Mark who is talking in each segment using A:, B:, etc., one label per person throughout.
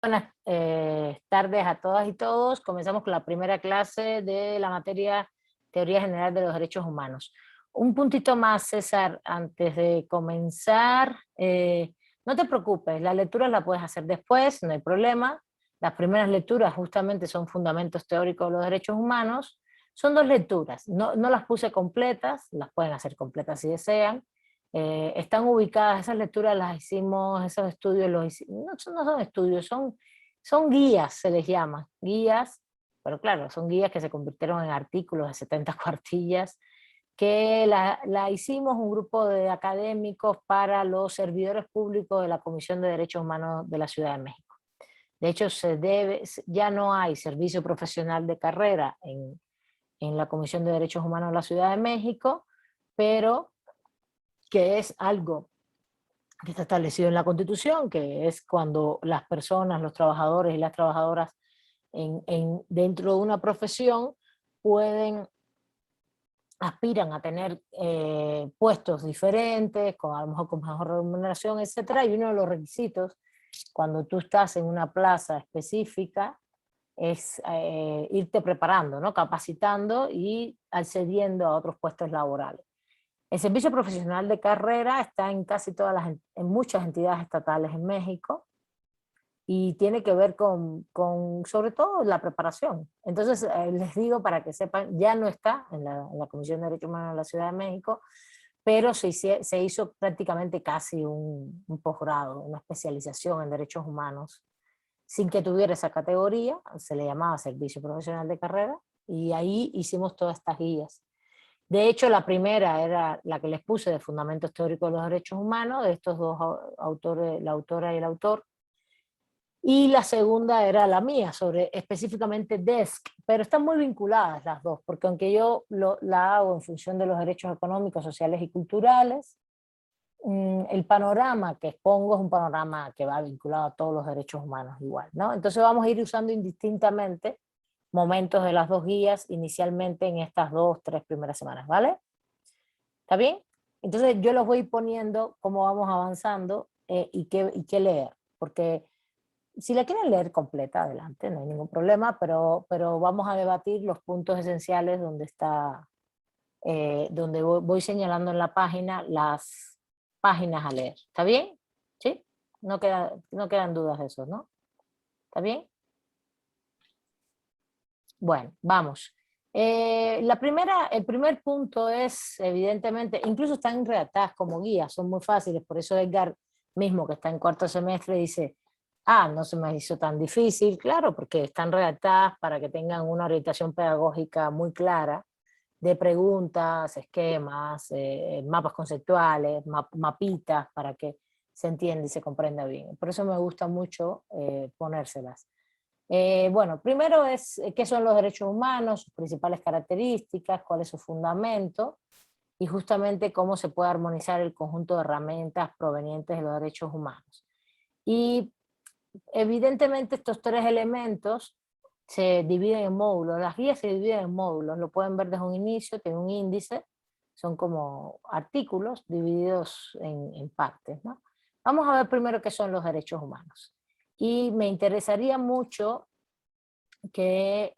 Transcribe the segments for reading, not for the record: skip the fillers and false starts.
A: Buenas tardes a todas y todos. Comenzamos con la primera clase de la materia Teoría General de los Derechos Humanos. Un puntito más, César, antes de comenzar. No te preocupes, las lecturas las puedes hacer después, no hay problema. Las primeras lecturas justamente son fundamentos teóricos de los derechos humanos. Son dos lecturas, no las puse completas, las pueden hacer completas si desean. Están ubicadas, esas lecturas las hicimos, esos estudios no son estudios, son guías, se les llama, guías, pero claro, son guías que se convirtieron en artículos de 70 cuartillas, que la hicimos un grupo de académicos para los servidores públicos de la Comisión de Derechos Humanos de la Ciudad de México. De hecho, ya no hay servicio profesional de carrera en la Comisión de Derechos Humanos de la Ciudad de México, pero que es algo que está establecido en la Constitución, que es cuando las personas, los trabajadores y las trabajadoras dentro de una profesión aspiran a tener puestos diferentes, a lo mejor con mejor remuneración, etcétera, y uno de los requisitos cuando tú estás en una plaza específica es irte preparando, ¿no? Capacitando y accediendo a otros puestos laborales. El servicio profesional de carrera está en casi en muchas entidades estatales en México y tiene que ver con sobre todo la preparación. Entonces les digo para que sepan, ya no está en la Comisión de Derechos Humanos de la Ciudad de México, pero se hizo prácticamente casi un posgrado, una especialización en derechos humanos, sin que tuviera esa categoría, se le llamaba servicio profesional de carrera, y ahí hicimos todas estas guías. De hecho, la primera era la que les puse de Fundamentos Teóricos de los Derechos Humanos, de estos dos autores, la autora y el autor. Y la segunda era la mía, sobre específicamente DESC, pero están muy vinculadas las dos, porque aunque yo la hago en función de los derechos económicos, sociales y culturales, el panorama que expongo es un panorama que va vinculado a todos los derechos humanos igual, ¿no? Entonces vamos a ir usando indistintamente momentos de las dos guías inicialmente en estas 2-3 primeras semanas, ¿vale? ¿Está bien? Entonces yo los voy poniendo cómo vamos avanzando y qué leer, porque si la quieren leer completa, adelante, no hay ningún problema, pero vamos a debatir los puntos esenciales donde voy señalando en la página las páginas a leer. ¿Está bien? ¿Sí? No quedan dudas de eso, ¿no? ¿Está bien? Bueno, vamos. El primer punto es, evidentemente, incluso están redactadas como guías, son muy fáciles, por eso Edgar mismo, que está en cuarto semestre, dice, no se me hizo tan difícil, claro, porque están redactadas para que tengan una orientación pedagógica muy clara, de preguntas, esquemas, mapas conceptuales, mapitas, para que se entienda y se comprenda bien. Por eso me gusta mucho ponérselas. Bueno, primero es qué son los derechos humanos, sus principales características, cuál es su fundamento y justamente cómo se puede armonizar el conjunto de herramientas provenientes de los derechos humanos. Y evidentemente estos tres elementos se dividen en módulos, las guías se dividen en módulos, lo pueden ver desde un inicio, tiene un índice, son como artículos divididos en partes, ¿no? Vamos a ver primero qué son los derechos humanos. Y me interesaría mucho que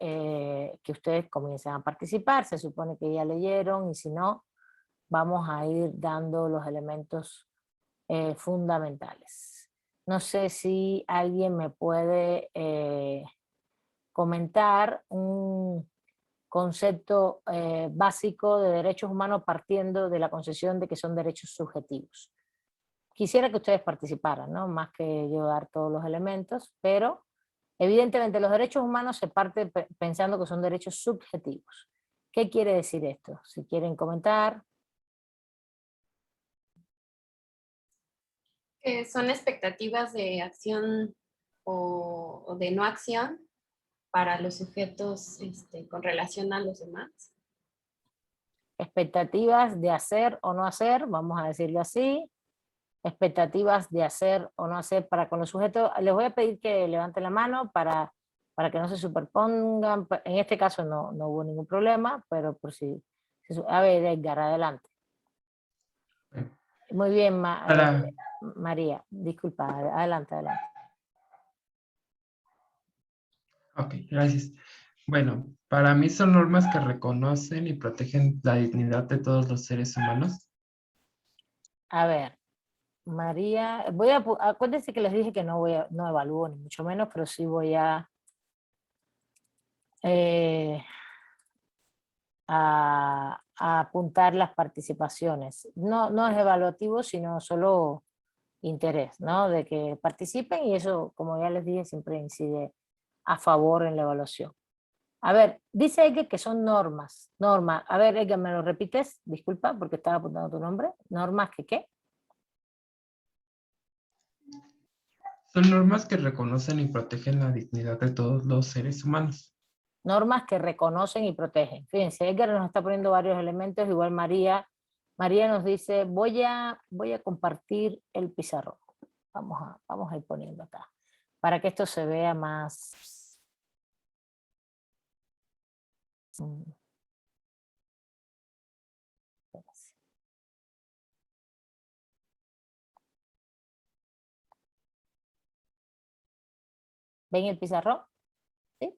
A: ustedes comiencen a participar, se supone que ya leyeron y si no, vamos a ir dando los elementos fundamentales. No sé si alguien me puede comentar un concepto básico de derechos humanos partiendo de la concepción de que son derechos subjetivos. Quisiera que ustedes participaran, ¿no? Más que yo dar todos los elementos, pero evidentemente los derechos humanos se parte pensando que son derechos subjetivos. ¿Qué quiere decir esto? Si quieren comentar.
B: Que son expectativas de acción o de no acción para los sujetos con relación a los demás.
A: Expectativas de hacer o no hacer, vamos a decirlo así. Expectativas de hacer o no hacer para con los sujetos. Les voy a pedir que levanten la mano para que no se superpongan. En este caso no hubo ningún problema, pero por si... A ver, Edgar, adelante. Muy bien,
C: Hola,
A: María, disculpa, adelante.
C: Ok, gracias. Bueno, para mí son normas que reconocen y protegen la dignidad de todos los seres humanos.
A: A ver, María, acuérdense que les dije que no evalúo ni mucho menos, pero sí voy eh, a apuntar las participaciones. No es evaluativo, sino solo interés, ¿no? De que participen y eso, como ya les dije, siempre incide a favor en la evaluación. A ver, dice Edgar que son normas. Normas. A ver, Edgar, ¿me lo repites? Disculpa, porque estaba apuntando tu nombre. ¿Normas que qué?
C: Son normas que reconocen y protegen la dignidad de todos los seres humanos.
A: Normas que reconocen y protegen. Fíjense, Edgar nos está poniendo varios elementos, igual María. María nos dice, voy a compartir el pizarrón. Vamos a ir poniendo acá, para que esto se vea más... ¿Ven el pizarrón? ¿Sí?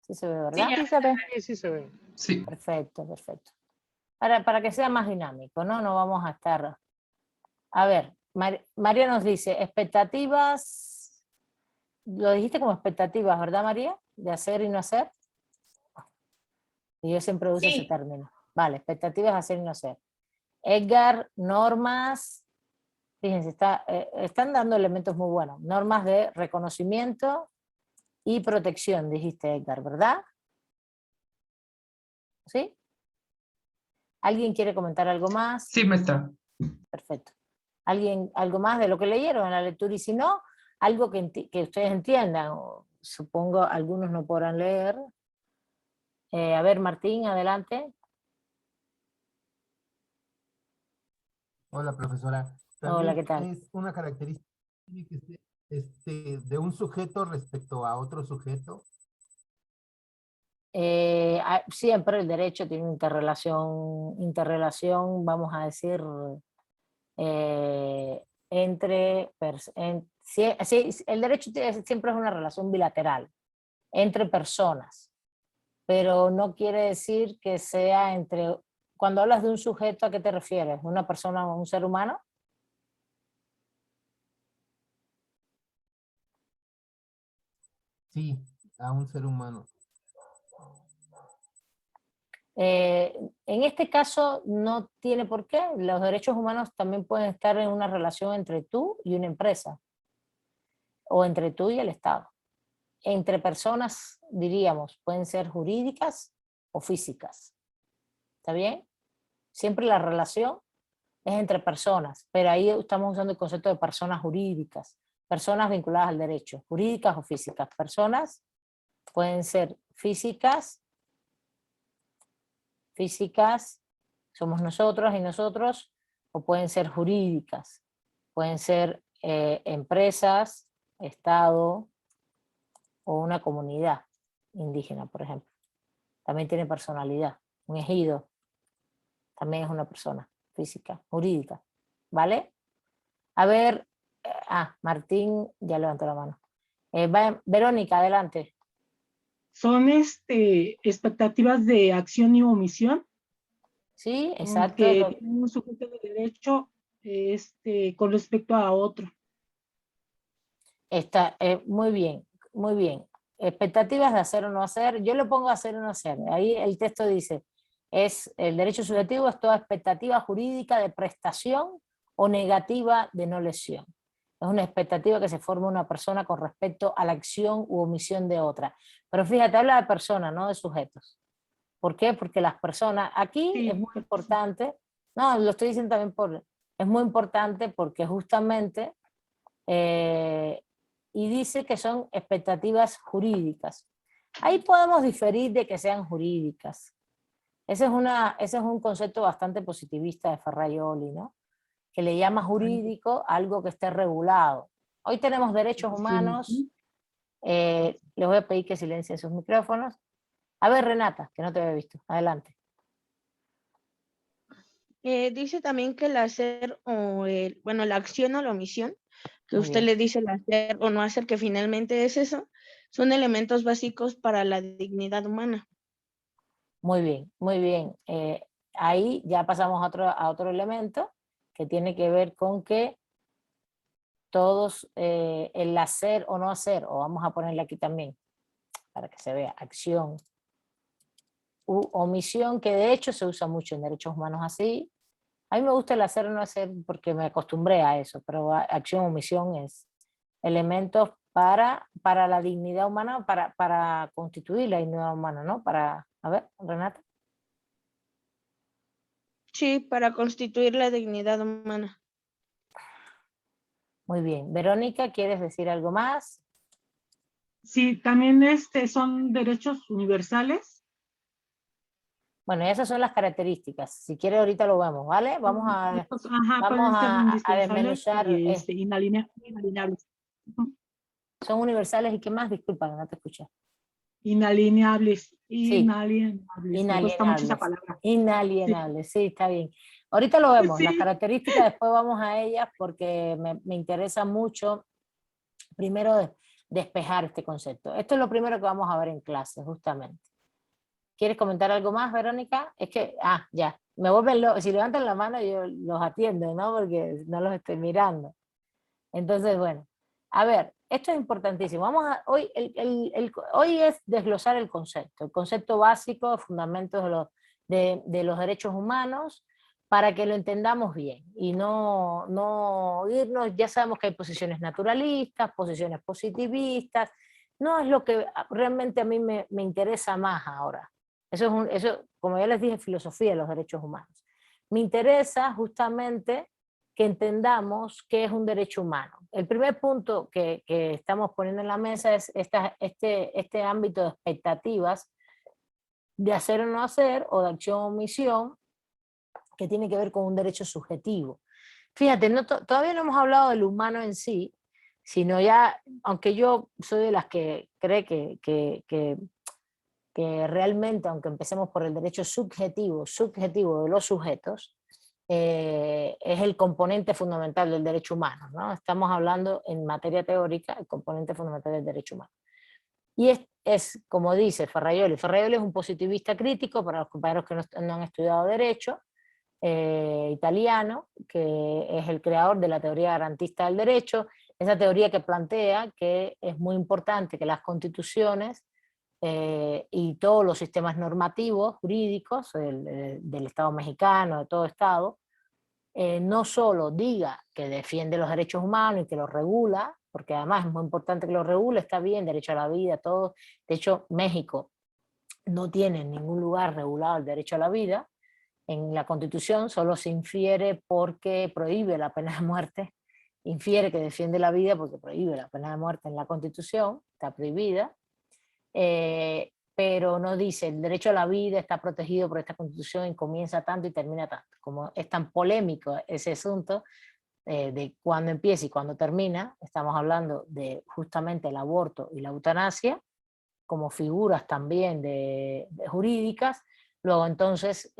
A: Sí se ve, ¿verdad?
D: Sí se ve.
E: Sí se ve.
C: Sí.
A: Perfecto, perfecto. Para que sea más dinámico, ¿no? No vamos a estar... A ver, María nos dice, expectativas... Lo dijiste como expectativas, ¿verdad, María? De hacer y no hacer. Y yo siempre uso ese término. Vale, expectativas de hacer y no hacer. Edgar, normas... Fíjense, están dando elementos muy buenos. Normas de reconocimiento y protección, dijiste, Edgar, ¿verdad? ¿Sí? ¿Alguien quiere comentar algo más?
C: Sí, me está.
A: Perfecto. ¿Alguien, algo más de lo que leyeron en la lectura? Y si no, algo que ustedes entiendan. Supongo algunos no podrán leer. A ver, Martín, adelante.
F: Hola, profesora.
A: Hola,
F: También
A: ¿qué tal?
F: es una característica de un sujeto respecto a otro sujeto.
A: Siempre el derecho tiene interrelación, vamos a decir, entre... el derecho siempre es una relación bilateral entre personas, pero no quiere decir que sea entre... Cuando hablas de un sujeto, ¿a qué te refieres? ¿Una persona o un ser humano?
F: Sí, a un ser humano.
A: En este caso no tiene por qué. Los derechos humanos también pueden estar en una relación entre tú y una empresa, o entre tú y el Estado. Entre personas, diríamos, pueden ser jurídicas o físicas. ¿Está bien? Siempre la relación es entre personas, pero ahí estamos usando el concepto de personas jurídicas, personas vinculadas al derecho, jurídicas o físicas. Personas pueden ser físicas, somos nosotros y nosotros, o pueden ser jurídicas, pueden ser empresas, Estado o una comunidad indígena, por ejemplo. También tiene personalidad. Un ejido también es una persona física, jurídica. ¿Vale? A ver, Martín ya levantó la mano. Verónica, adelante.
E: Son expectativas de acción y omisión
A: Sí, exacto.
E: que tiene un sujeto de derecho con respecto a otro.
A: Está muy bien, muy bien. Expectativas de hacer o no hacer. Yo lo pongo hacer o no hacer. Ahí el texto dice, el derecho subjetivo es toda expectativa jurídica de prestación o negativa de no lesión. Es una expectativa que se forma una persona con respecto a la acción u omisión de otra. Pero fíjate, habla de personas, no de sujetos. ¿Por qué? Porque las personas, aquí
E: Sí.
A: es muy importante, no, lo estoy diciendo también es muy importante porque justamente, y dice que son expectativas jurídicas. Ahí podemos diferir de que sean jurídicas. Ese es un concepto bastante positivista de Ferraioli, ¿no? Que le llama jurídico algo que esté regulado. Hoy tenemos derechos humanos. Les voy a pedir que silencien sus micrófonos. A ver, Renata, que no te había visto. Adelante.
D: Dice también que el hacer la acción o la omisión que
A: Muy
D: usted
A: bien.
D: le dice el hacer o no hacer, que finalmente es eso, son elementos básicos para la dignidad humana.
A: Muy bien, muy bien. Ahí ya pasamos a otro elemento que tiene que ver con que todos, el hacer o no hacer, o vamos a ponerle aquí también, para que se vea, acción u omisión, que de hecho se usa mucho en derechos humanos así. A mí me gusta el hacer o no hacer porque me acostumbré a eso, pero acción o omisión es elementos para la dignidad humana, para constituir la dignidad humana, ¿no? A ver, Renata.
D: Sí, para constituir la dignidad humana.
A: Muy bien. Verónica, ¿quieres decir algo más?
E: Sí, también son derechos universales.
A: Bueno, esas son las características. Si quieres ahorita lo vemos, ¿vale?
E: Ajá,
A: Vamos
E: pueden ser
A: a
E: indispensables
A: desmenuzar.
E: y inalienables. Ujú.
A: Son universales y qué más, disculpa, no te escuché.
E: Inalienables.
A: Sí,
E: Inalienables. Me cuesta mucho esa palabra. Sí,
A: Inalienables, sí, está bien. Ahorita lo vemos, las
E: sí.
A: características, después vamos a ellas porque me interesa mucho, primero, despejar este concepto. Esto es lo primero que vamos a ver en clase, justamente. ¿Quieres comentar algo más, Verónica? Es que, ya, me vuelven locos. Si levantan la mano yo los atiendo, ¿no? Porque no los estoy mirando. Entonces, bueno, a ver, esto es importantísimo. Hoy es desglosar el concepto básico, fundamentos de los derechos humanos, para que lo entendamos bien y no irnos, ya sabemos que hay posiciones naturalistas, posiciones positivistas, no es lo que realmente a mí me interesa más ahora. Eso, como ya les dije, filosofía de los derechos humanos. Me interesa justamente que entendamos qué es un derecho humano. El primer punto que estamos poniendo en la mesa es este ámbito de expectativas de hacer o no hacer, o de acción o omisión, que tiene que ver con un derecho subjetivo. Fíjate, todavía no hemos hablado del humano en sí, sino ya, aunque yo soy de las que cree que realmente, aunque empecemos por el derecho subjetivo de los sujetos, es el componente fundamental del derecho humano, ¿no? Estamos hablando en materia teórica, el componente fundamental del derecho humano. Y es como dice Ferraioli. Ferraioli es un positivista crítico, para los compañeros que no han estudiado derecho, italiano, que es el creador de la teoría garantista del derecho, esa teoría que plantea que es muy importante que las constituciones y todos los sistemas normativos jurídicos del Estado mexicano, de todo Estado, no solo diga que defiende los derechos humanos y que los regula, porque además es muy importante que los regule, está bien, derecho a la vida, todo. De hecho, México no tiene en ningún lugar regulado el derecho a la vida. En la Constitución solo se infiere porque prohíbe la pena de muerte, infiere que defiende la vida porque prohíbe la pena de muerte en la Constitución, está prohibida. Pero no dice el derecho a la vida está protegido por esta Constitución y comienza tanto y termina tanto. Como es tan polémico ese asunto de cuándo empieza y cuándo termina, estamos hablando de justamente el aborto y la eutanasia como figuras también de jurídicas. Luego entonces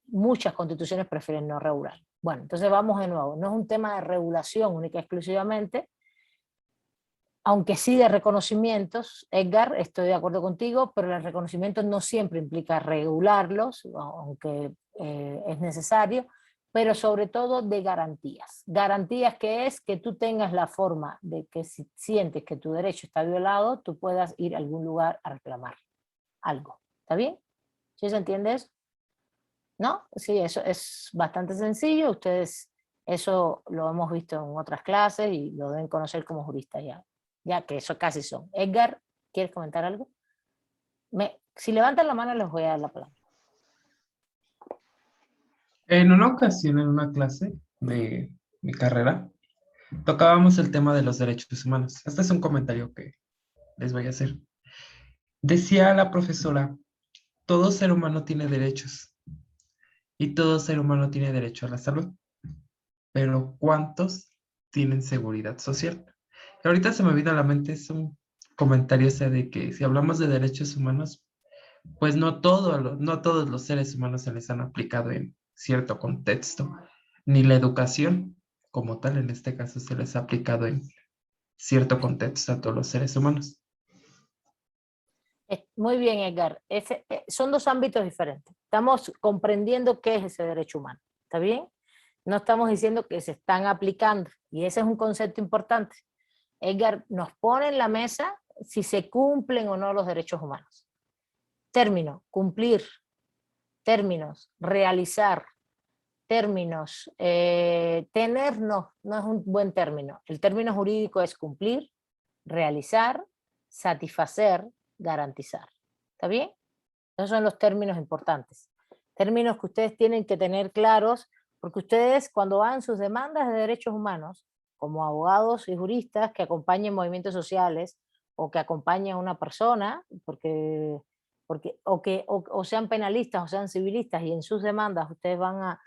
A: muchas constituciones prefieren no regular. Bueno, entonces vamos de nuevo, no es un tema de regulación única y exclusivamente, aunque sí de reconocimientos, Edgar, estoy de acuerdo contigo, pero el reconocimiento no siempre implica regularlos, aunque es necesario, pero sobre todo de garantías. Garantías que es que tú tengas la forma de que si sientes que tu derecho está violado, tú puedas ir a algún lugar a reclamar algo. ¿Está bien? ¿Sí se entiende eso? ¿No? Sí, eso es bastante sencillo. Ustedes eso lo hemos visto en otras clases y lo deben conocer como juristas ya que eso casi son. Edgar, ¿quieres comentar algo? Si levantan la mano les voy a dar la palabra.
C: En una ocasión, en una clase de mi carrera, tocábamos el tema de los derechos humanos. Este es un comentario que les voy a hacer. Decía la profesora, todo ser humano tiene derechos y todo ser humano tiene derecho a la salud, pero ¿cuántos tienen seguridad social? Y ahorita se me vino a la mente es un comentario ese de que si hablamos de derechos humanos, pues no todos los seres humanos se les han aplicado en cierto contexto, ni la educación. como tal, en este caso se les ha aplicado en cierto contexto a todos los seres humanos.
A: Muy bien, Edgar. Son dos ámbitos diferentes. Estamos comprendiendo qué es ese derecho humano. ¿Está bien? No estamos diciendo que se están aplicando. Y ese es un concepto importante. Edgar nos pone en la mesa si se cumplen o no los derechos humanos. Término, cumplir. Términos, realizar. Términos, tener no es un buen término. El término jurídico es cumplir, realizar, satisfacer, garantizar. ¿Está bien? Esos son los términos importantes. Términos que ustedes tienen que tener claros, porque ustedes cuando hagan sus demandas de derechos humanos, como abogados y juristas que acompañen movimientos sociales o que acompañen a una persona, o sean penalistas o sean civilistas, y en sus demandas ustedes van a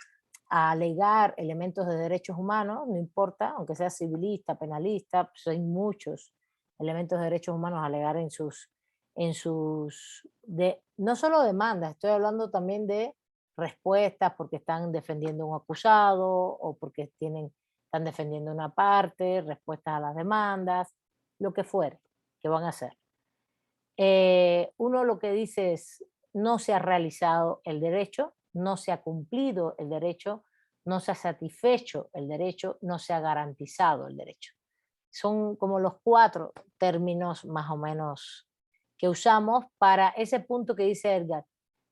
A: alegar elementos de derechos humanos, no importa, aunque sea civilista, penalista, pues hay muchos elementos de derechos humanos a alegar no solo demandas, estoy hablando también de respuestas porque están defendiendo a un acusado o porque están defendiendo una parte, respuestas a las demandas, lo que fuere, que van a hacer. Uno lo que dice es, no se ha realizado el derecho, no se ha cumplido el derecho, no se ha satisfecho el derecho, no se ha garantizado el derecho. Son como los 4 términos más o menos que usamos para ese punto que dice Edgar.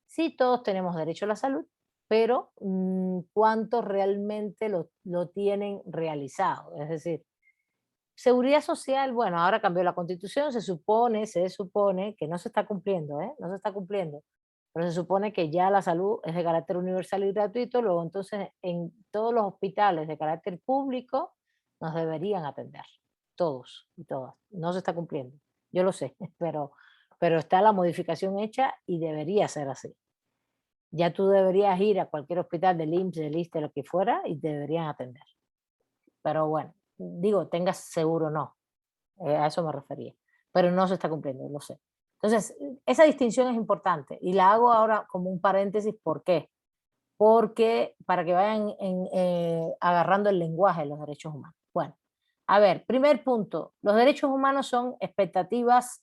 A: Sí, todos tenemos derecho a la salud, pero ¿cuántos realmente lo tienen realizado? Es decir, seguridad social, bueno, ahora cambió la Constitución, se supone que no se está cumpliendo, no se está cumpliendo, pero se supone que ya la salud es de carácter universal y gratuito, luego entonces en todos los hospitales de carácter público nos deberían atender, todos y todas. No se está cumpliendo, yo lo sé, pero está la modificación hecha y debería ser así. Ya tú deberías ir a cualquier hospital del IMSS, del ISSSTE, lo que fuera, y te deberían atender. Pero bueno, digo, tengas seguro o no, a eso me refería, pero no se está cumpliendo, lo sé. Entonces, esa distinción es importante y la hago ahora como un paréntesis. ¿Por qué? Porque para que vayan agarrando el lenguaje de los derechos humanos. Bueno, a ver, primer punto, los derechos humanos son expectativas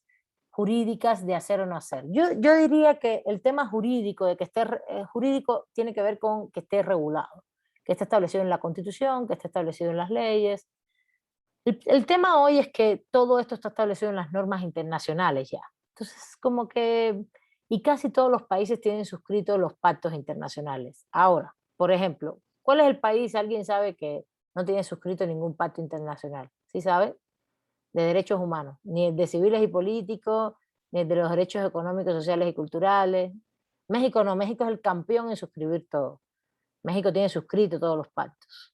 A: jurídicas de hacer o no hacer. Yo diría que el tema jurídico, de que esté jurídico, tiene que ver con que esté regulado, que esté establecido en la Constitución, que esté establecido en las leyes. El tema hoy es que todo esto está establecido en las normas internacionales ya. Entonces, como que, y casi todos los países tienen suscritos los pactos internacionales. Ahora, por ejemplo, ¿cuál es el país? ¿Alguien sabe que no tiene suscrito ningún pacto internacional? ¿Sí sabe? De derechos humanos, ni el de civiles y políticos, ni el de los derechos económicos, sociales y culturales. México no, México es el campeón en suscribir todo. México tiene suscrito todos los pactos.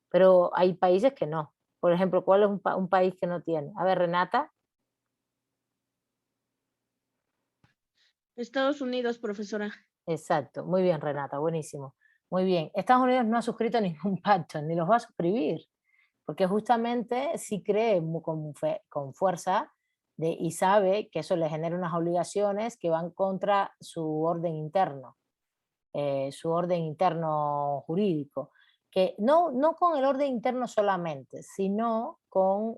A: Pero hay países que no. Por ejemplo, ¿cuál es un país que no tiene? A ver, Renata.
D: Estados Unidos, profesora.
A: Exacto, muy bien, Renata, buenísimo. Muy bien. Estados Unidos no ha suscrito ningún pacto, ni los va a suscribir, porque justamente sí cree con fuerza y sabe que eso le genera unas obligaciones que van contra su orden interno jurídico, que no con el orden interno solamente, sino con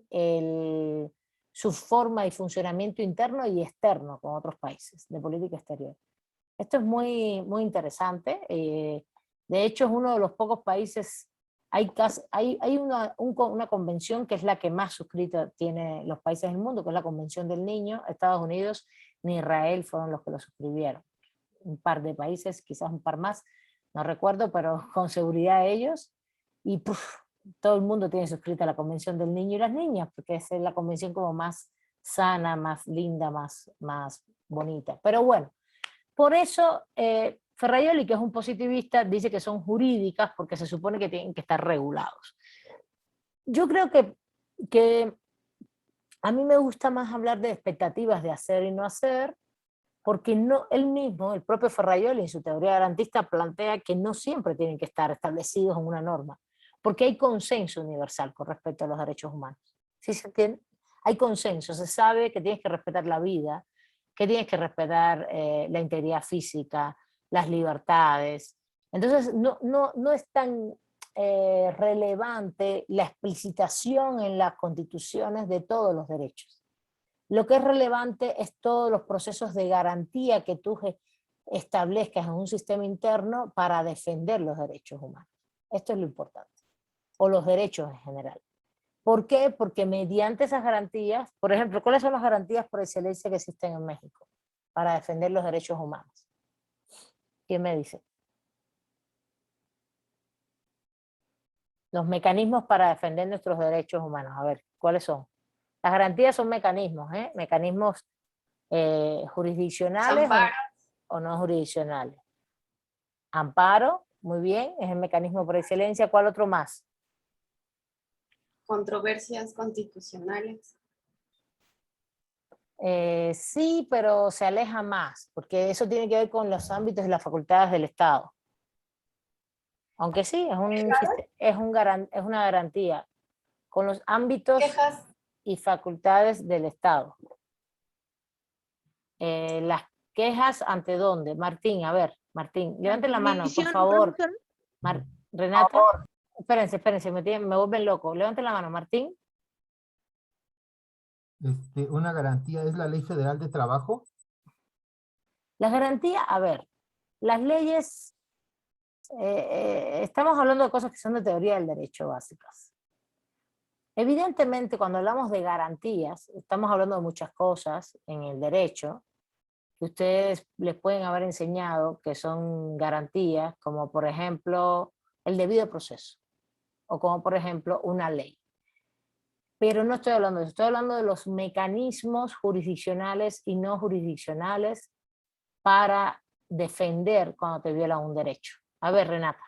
A: su forma y funcionamiento interno y externo con otros países de política exterior. Esto es muy, muy interesante. De hecho, es uno de los pocos países, hay una convención que es la que más suscrita tiene los países del mundo, que es la Convención del Niño. Estados Unidos ni Israel fueron los que lo suscribieron. Un par de países, quizás un par más, no recuerdo, pero con seguridad ellos. Y todo el mundo tiene suscrita la Convención del Niño y las Niñas, porque es la convención como más sana, más linda, más bonita. Pero bueno, por eso Ferrajoli, que es un positivista, dice que son jurídicas porque se supone que tienen que estar regulados. Yo creo que a mí me gusta más hablar de expectativas de hacer y no hacer, porque él mismo, el propio Ferrajoli, en su teoría garantista, plantea que no siempre tienen que estar establecidos en una norma, porque hay consenso universal con respecto a los derechos humanos. ¿Sí se entiende? Hay consenso, se sabe que tienes que respetar la vida, que tienes que respetar la integridad física, las libertades. Entonces, no es tan relevante la explicitación en las constituciones de todos los derechos. Lo que es relevante es todos los procesos de garantía que tú establezcas en un sistema interno para defender los derechos humanos. Esto es lo importante. O los derechos en general. ¿Por qué? Porque mediante esas garantías, por ejemplo, ¿cuáles son las garantías por excelencia que existen en México para defender los derechos humanos? ¿Quién me dice? Los mecanismos para defender nuestros derechos humanos. A ver, ¿cuáles son? Las garantías son mecanismos, mecanismos jurisdiccionales o no jurisdiccionales. Amparo, muy bien, es el mecanismo por excelencia. ¿Cuál otro más?
B: Controversias constitucionales.
A: Sí, pero se aleja más, porque eso tiene que ver con los ámbitos y las facultades del Estado. Aunque sí, es una garantía con los ámbitos
B: Quejas.
A: y facultades del Estado. Las quejas, ¿ante dónde? Martín, a ver, Martín, levanten la mano, por favor. Renata, espérense, me vuelven loco. Levanten la mano, Martín.
F: Una garantía es la Ley Federal de Trabajo.
A: Las garantías, a ver, las leyes, estamos hablando de cosas que son de teoría del derecho básicas. Evidentemente, cuando hablamos de garantías, estamos hablando de muchas cosas en el derecho que ustedes les pueden haber enseñado que son garantías, como por ejemplo el debido proceso, o como por ejemplo una ley. Pero no estoy hablando de eso, estoy hablando de los mecanismos jurisdiccionales y no jurisdiccionales para defender cuando te violan un derecho. A ver, Renata.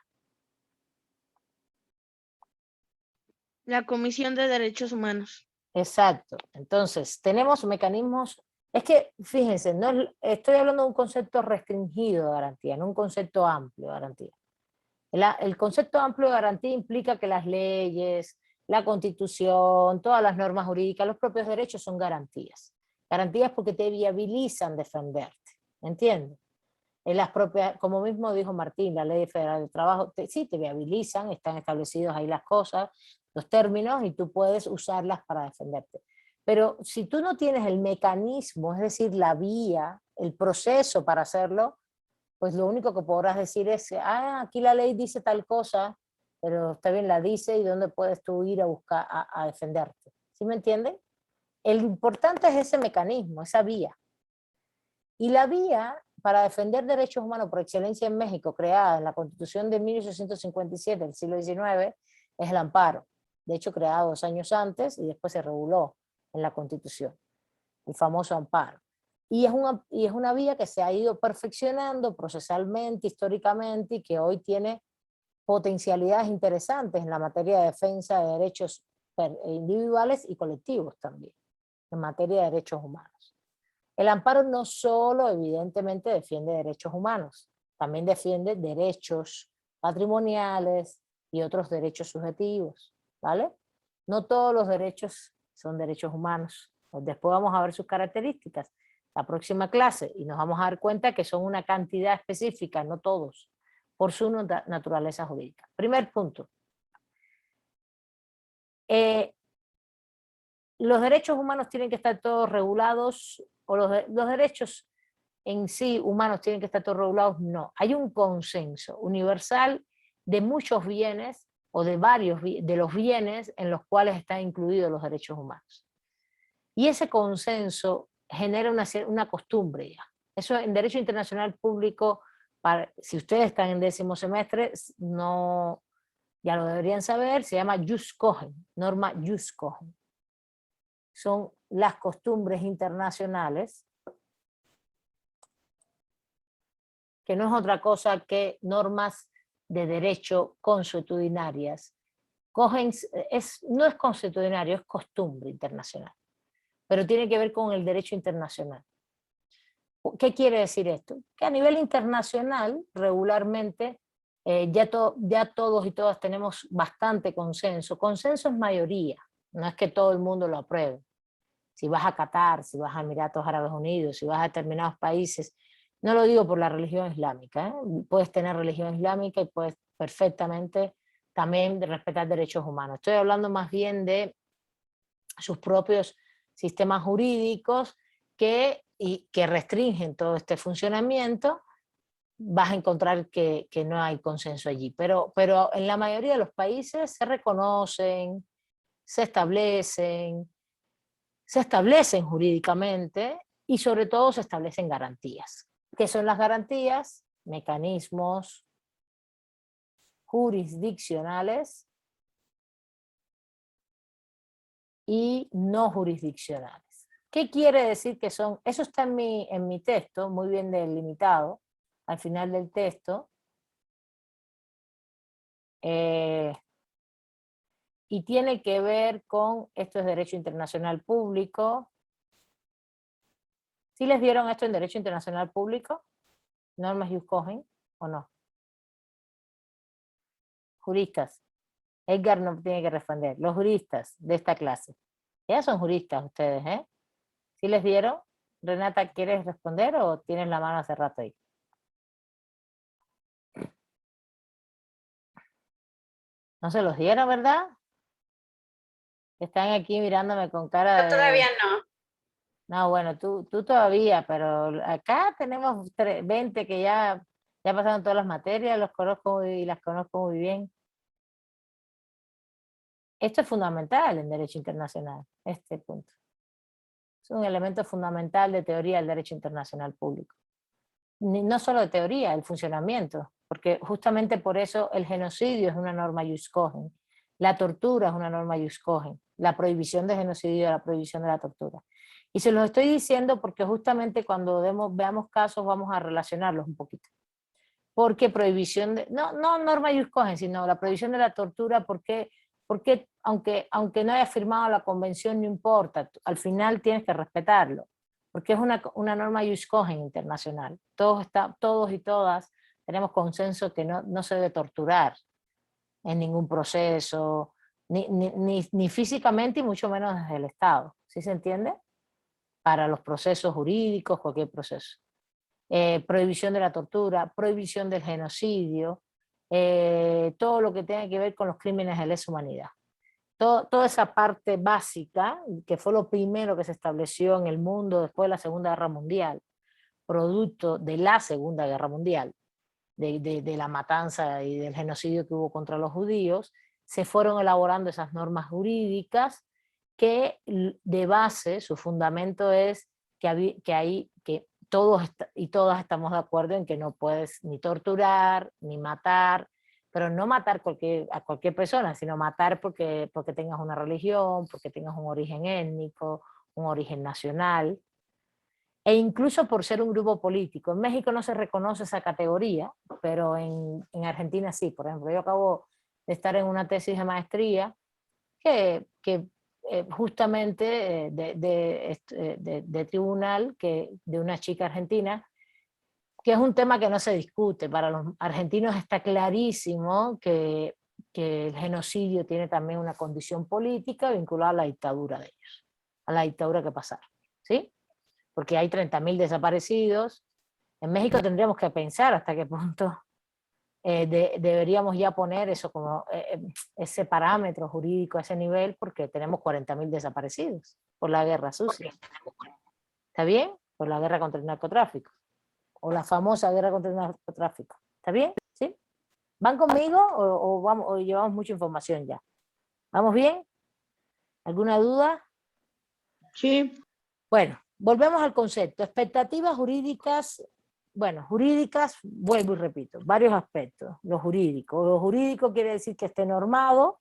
D: La Comisión de Derechos Humanos.
A: Exacto. Entonces, tenemos mecanismos. Es que, fíjense, estoy hablando de un concepto restringido de garantía, no un concepto amplio de garantía. El concepto amplio de garantía implica que las leyes, la Constitución, todas las normas jurídicas, los propios derechos son garantías. Garantías porque te viabilizan defenderte, ¿entiendes? En las propias, como mismo dijo Martín, la Ley Federal de Trabajo, sí, te viabilizan, están establecidos ahí las cosas, los términos, y tú puedes usarlas para defenderte. Pero si tú no tienes el mecanismo, es decir, la vía, el proceso para hacerlo, pues lo único que podrás decir es, aquí la ley dice tal cosa, pero está bien, la dice, y dónde puedes tú ir a buscar, a defenderte. ¿Sí me entienden? El importante es ese mecanismo, esa vía. Y la vía para defender derechos humanos por excelencia en México, creada en la Constitución de 1857 del siglo XIX, es el amparo. De hecho, creado 2 años antes y después se reguló en la Constitución, el famoso amparo. Y es una vía que se ha ido perfeccionando procesalmente, históricamente, y que hoy tiene potencialidades interesantes en la materia de defensa de derechos individuales y colectivos también, en materia de derechos humanos. El amparo no solo, evidentemente, defiende derechos humanos, también defiende derechos patrimoniales y otros derechos subjetivos, ¿vale? No todos los derechos son derechos humanos. Después vamos a ver sus características la próxima clase y nos vamos a dar cuenta que son una cantidad específica, no todos, por su naturaleza jurídica. Primer punto. Los derechos humanos tienen que estar todos regulados, o los derechos en sí humanos tienen que estar todos regulados. No, hay un consenso universal de muchos bienes o de varios de los bienes en los cuales están incluidos los derechos humanos. Y ese consenso genera una costumbre ya. Eso en derecho internacional público, si ustedes están en 10º semestre, no, ya lo deberían saber, se llama jus cogens, norma jus cogens. Son las costumbres internacionales, que no es otra cosa que normas de derecho consuetudinarias. Cogens no es consuetudinario, es costumbre internacional, pero tiene que ver con el derecho internacional. ¿Qué quiere decir esto? Que a nivel internacional, regularmente, ya todos y todas tenemos bastante consenso. Consenso es mayoría, no es que todo el mundo lo apruebe. Si vas a Qatar, si vas a Emiratos Árabes Unidos, si vas a determinados países, no lo digo por la religión islámica, puedes tener religión islámica y puedes perfectamente también de respetar derechos humanos. Estoy hablando más bien de sus propios sistemas jurídicos que restringen todo este funcionamiento. Vas a encontrar que no hay consenso allí, pero en la mayoría de los países se reconocen, se establecen jurídicamente y sobre todo se establecen garantías. ¿Qué son las garantías? Mecanismos jurisdiccionales y no jurisdiccionales. ¿Qué quiere decir que son? Eso está en mi texto, muy bien delimitado, al final del texto. Y tiene que ver con, esto es derecho internacional público. ¿Sí les dieron esto en derecho internacional público? ¿Normas jus cogens o no? Juristas. Edgar no tiene que responder. Los juristas de esta clase. Ya son juristas ustedes, ¿eh? ¿Sí les dieron? Renata, ¿quieres responder o tienes la mano hace rato ahí? No se los dieron, ¿verdad? Están aquí mirándome con cara de...
B: Todavía no.
A: No, bueno, tú todavía, pero acá tenemos 20 que ya pasaron todas las materias, los conozco y las conozco muy bien. Esto es fundamental en derecho internacional, este punto. Es un elemento fundamental de teoría del derecho internacional público. No solo de teoría, el funcionamiento, porque justamente por eso el genocidio es una norma jus cogens, la tortura es una norma jus cogens, la prohibición de genocidio, la prohibición de la tortura. Y se los estoy diciendo porque justamente cuando veamos casos vamos a relacionarlos un poquito. Porque prohibición de, no norma jus cogens, sino la prohibición de la tortura, porque aunque no hayas firmado la convención no importa, al final tienes que respetarlo, porque es una norma jus cogens internacional. Todos y todas tenemos consenso que no se debe torturar en ningún proceso, ni físicamente y mucho menos desde el Estado. ¿Sí se entiende? Para los procesos jurídicos, cualquier proceso. Prohibición de la tortura, prohibición del genocidio, todo lo que tenga que ver con los crímenes de lesa humanidad. Toda esa parte básica, que fue lo primero que se estableció en el mundo después de la Segunda Guerra Mundial, producto de la Segunda Guerra Mundial, de la matanza y del genocidio que hubo contra los judíos, se fueron elaborando esas normas jurídicas que de base, su fundamento es que todos y todas estamos de acuerdo en que no puedes ni torturar, ni matar, pero no matar a cualquier persona, sino matar porque tengas una religión, porque tengas un origen étnico, un origen nacional, e incluso por ser un grupo político. En México no se reconoce esa categoría, pero en Argentina sí. Por ejemplo, yo acabo de estar en una tesis de maestría que justamente de tribunal, de una chica argentina, que es un tema que no se discute. Para los argentinos está clarísimo que el genocidio tiene también una condición política vinculada a la dictadura de ellos, a la dictadura que pasaron, ¿sí? Porque hay 30.000 desaparecidos. En México tendríamos que pensar hasta qué punto deberíamos ya poner eso como ese parámetro jurídico a ese nivel, porque tenemos 40.000 desaparecidos por la guerra sucia. ¿Está bien? Por la guerra contra el narcotráfico. O la famosa guerra contra el narcotráfico. ¿Está bien? ¿Sí? ¿Van conmigo o llevamos mucha información ya? ¿Vamos bien? ¿Alguna duda?
E: Sí.
A: Bueno, volvemos al concepto. Expectativas jurídicas. Bueno, jurídicas, vuelvo y repito, varios aspectos. Lo jurídico quiere decir que esté normado.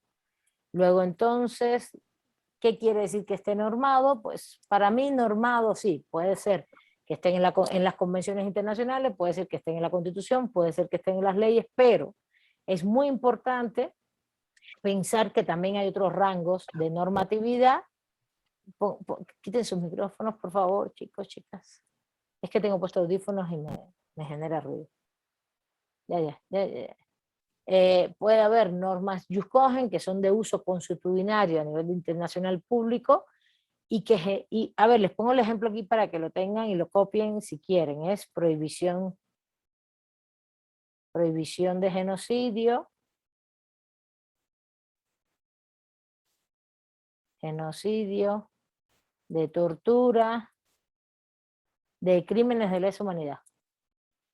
A: Luego entonces, ¿qué quiere decir que esté normado? Pues para mí normado sí, puede ser que estén en las convenciones internacionales, puede ser que estén en la Constitución, puede ser que estén en las leyes, pero es muy importante pensar que también hay otros rangos de normatividad. Quiten sus micrófonos, por favor, chicos, chicas. Es que tengo puestos audífonos y me genera ruido. Ya. Puede haber normas jus cogens que son de uso consuetudinario a nivel internacional público y a ver, les pongo el ejemplo aquí para que lo tengan y lo copien si quieren. Es prohibición de genocidio, genocidio, de tortura, de crímenes de lesa humanidad,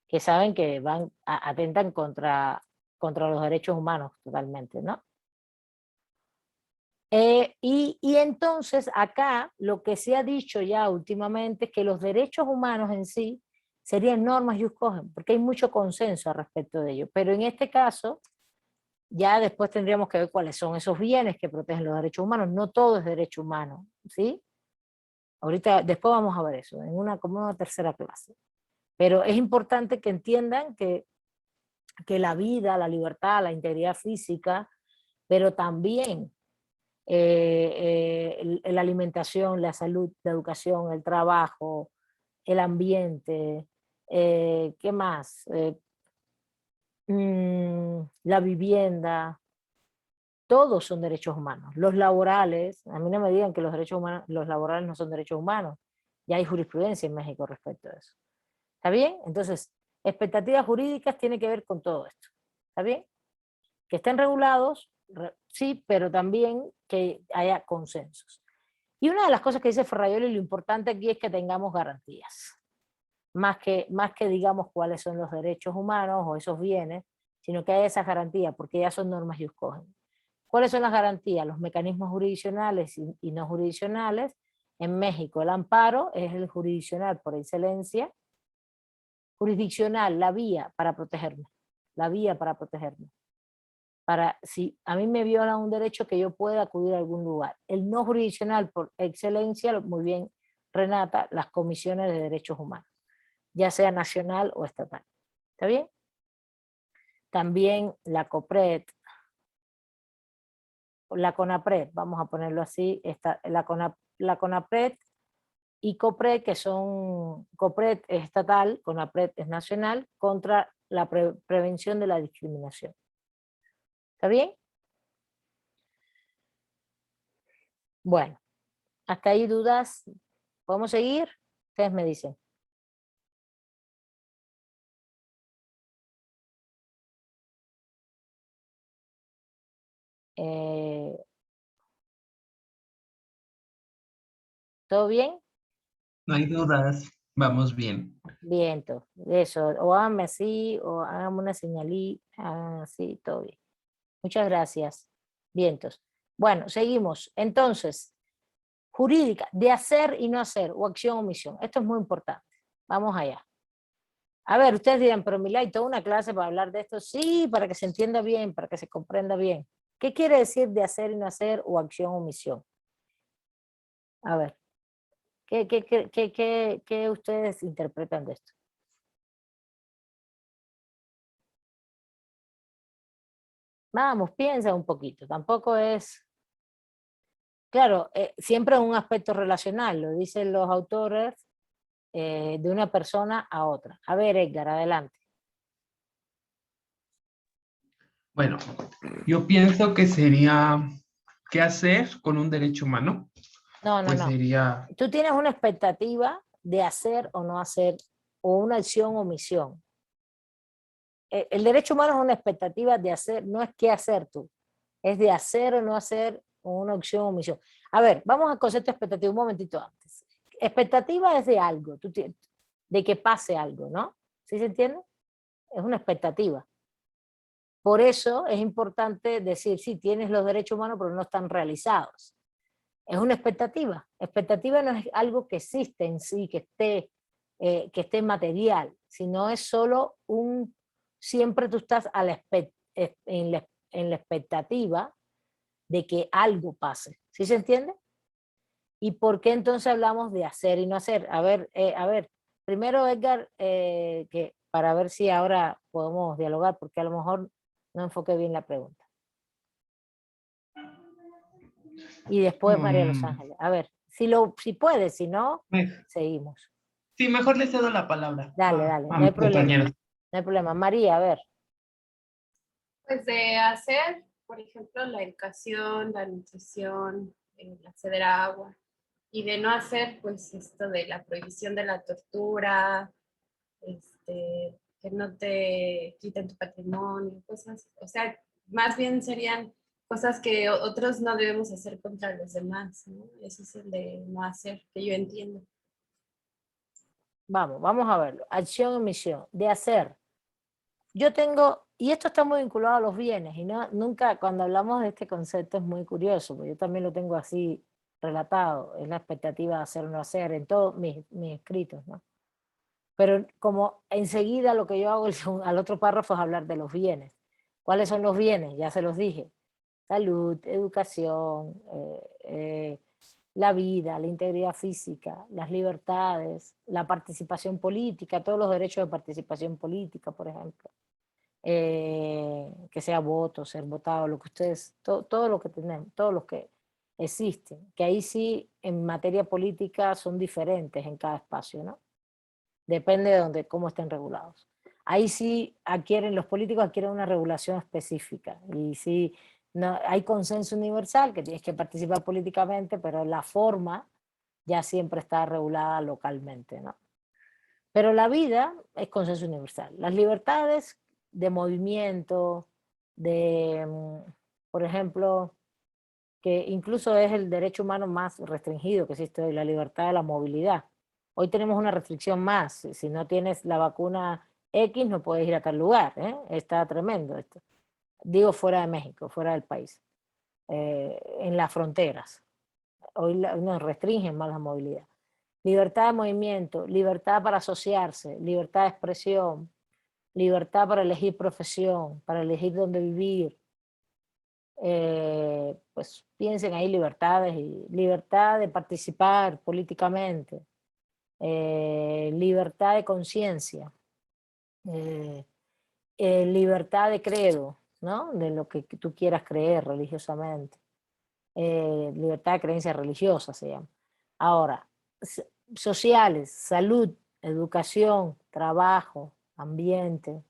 A: que saben que atentan contra los derechos humanos totalmente, ¿no? Y entonces acá lo que se ha dicho ya últimamente es que los derechos humanos en sí serían normas jus cogens, porque hay mucho consenso al respecto de ello, pero en este caso ya después tendríamos que ver cuáles son esos bienes que protegen los derechos humanos. No todo es derecho humano, ¿sí? Ahorita, después vamos a ver eso, como una tercera clase. Pero es importante que entiendan que la vida, la libertad, la integridad física, pero también la alimentación, la salud, la educación, el trabajo, el ambiente, ¿qué más? La vivienda, todos son derechos humanos. Los laborales, a mí no me digan que los derechos humanos, los laborales no son derechos humanos. Ya hay jurisprudencia en México respecto a eso. ¿Está bien? Entonces, expectativas jurídicas tienen que ver con todo esto. ¿Está bien? Que estén regulados, sí, pero también que haya consensos. Y una de las cosas que dice Ferraioli, lo importante aquí es que tengamos garantías. Más que digamos cuáles son los derechos humanos o esos bienes, sino que haya esas garantías, porque ya son normas jus cogens. ¿Cuáles son las garantías? Los mecanismos jurisdiccionales y no jurisdiccionales. En México el amparo es el jurisdiccional por excelencia. Jurisdiccional, la vía para protegerme. La vía para protegerme. Para, si a mí me violan un derecho, que yo pueda acudir a algún lugar. El no jurisdiccional por excelencia, muy bien Renata, las comisiones de derechos humanos, ya sea nacional o estatal. ¿Está bien? También la COPRED, la CONAPRED, vamos a ponerlo así, la CONAPRED y COPRED, que son, COPRED es estatal, CONAPRED es nacional, contra la prevención de la discriminación. ¿Está bien? Bueno, hasta ahí dudas. ¿Podemos seguir? Ustedes me dicen. ¿Todo bien?
C: No hay dudas, vamos bien.
A: Bien, eso, o háganme así, o háganme una señalita, así, todo bien. Muchas gracias. Vientos. Bueno, seguimos. Entonces, jurídica, de hacer y no hacer, o acción o omisión. Esto es muy importante. Vamos allá. A ver, ustedes dirán, pero Milay, toda una clase para hablar de esto. Sí, para que se entienda bien, para que se comprenda bien. ¿Qué quiere decir de hacer y no hacer, o acción o omisión? A ver, ¿qué ustedes interpretan de esto? Vamos, piensa un poquito, tampoco es... Claro, siempre un aspecto relacional, lo dicen los autores, de una persona a otra. A ver, Edgar, adelante.
C: Bueno, yo pienso que sería, ¿qué hacer con un derecho humano?
A: No.
C: Pues sería...
A: Tú tienes una expectativa de hacer o no hacer, o una acción o omisión. El derecho humano es una expectativa de hacer, no es qué hacer tú, es de hacer o no hacer una acción o omisión. A ver, vamos al concepto de expectativa un momentito antes. Expectativa es de algo, de que pase algo, ¿no? ¿Sí se entiende? Es una expectativa. Por eso es importante decir, sí, tienes los derechos humanos, pero no están realizados. Es una expectativa. Expectativa no es algo que existe en sí, que esté material, sino es solo siempre tú estás en la expectativa de que algo pase. ¿Sí se entiende? ¿Y por qué entonces hablamos de hacer y no hacer? A ver, primero Edgar, que para ver si ahora podemos dialogar, porque a lo mejor no enfoqué bien la pregunta. Y después María Los Ángeles. A ver, si puedes, si no, seguimos.
C: Sí, mejor le cedo la palabra.
A: Dale, no hay
C: mis
A: problema.
C: compañeros.
A: No hay problema. María, a ver.
B: Pues de hacer, por ejemplo, la educación, la nutrición, el acceder a agua. Y de no hacer, pues esto de la prohibición de la tortura, que no te quiten tu patrimonio, cosas. O sea, más bien serían cosas que otros no debemos hacer contra los demás, ¿no? Ese es el de no hacer, que yo entiendo.
A: Vamos a verlo. Acción y misión. De hacer. Yo tengo, y esto está muy vinculado a los bienes, y no, nunca cuando hablamos de este concepto es muy curioso, porque yo también lo tengo así relatado, es la expectativa de hacer o no hacer en todos mis escritos, ¿no? Pero como enseguida lo que yo hago al otro párrafo es hablar de los bienes. ¿Cuáles son los bienes? Ya se los dije. Salud, educación, la vida, la integridad física, las libertades, la participación política, todos los derechos de participación política, por ejemplo. Que sea voto, ser votado, lo que ustedes, todo lo que tenemos, todos los que existen, que ahí sí en materia política son diferentes en cada espacio, ¿no? Depende de donde, cómo estén regulados. Ahí sí los políticos adquieren una regulación específica y sí no, hay consenso universal que tienes que participar políticamente, pero la forma ya siempre está regulada localmente, ¿no? Pero la vida es consenso universal. Las libertades de movimiento, por ejemplo, que incluso es el derecho humano más restringido que existe hoy, la libertad de la movilidad. Hoy tenemos una restricción más. Si no tienes la vacuna X, no puedes ir a tal lugar, ¿eh? Está tremendo esto. Digo fuera de México, fuera del país, en las fronteras. Hoy nos restringen más la movilidad. Libertad de movimiento, libertad para asociarse, libertad de expresión, libertad para elegir profesión, para elegir dónde vivir. Pues piensen ahí libertades, y libertad de participar políticamente, libertad de conciencia, libertad de credo, ¿no? De lo que tú quieras creer religiosamente, libertad de creencia religiosa se llama. Ahora, sociales, salud, educación, trabajo, ambiente,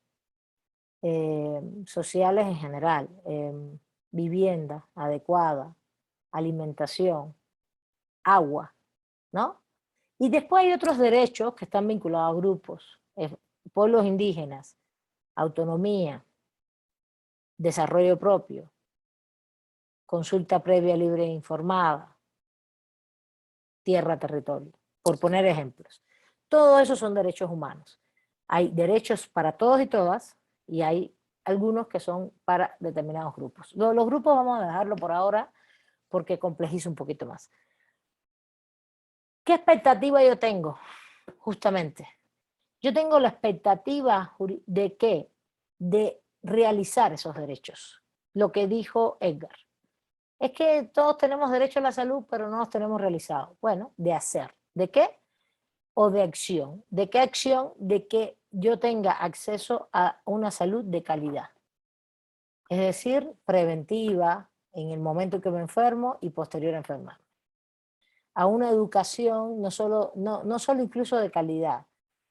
A: sociales en general, vivienda adecuada, alimentación, agua, ¿no? Y después hay otros derechos que están vinculados a grupos, pueblos indígenas, autonomía, desarrollo propio, consulta previa libre e informada, tierra, territorio, por poner ejemplos. Todo eso son derechos humanos. Hay derechos para todos y todas y hay algunos que son para determinados grupos. Los grupos vamos a dejarlo por ahora porque complejiza un poquito más. ¿Qué expectativa yo tengo? Justamente, yo tengo la expectativa de ¿qué? De realizar esos derechos. Lo que dijo Edgar. Es que todos tenemos derecho a la salud, pero no los tenemos realizados. Bueno, de hacer. ¿De qué? O de acción. ¿De qué acción? De que yo tenga acceso a una salud de calidad. Es decir, preventiva en el momento que me enfermo y posterior a enfermarme. A una educación no solo incluso de calidad,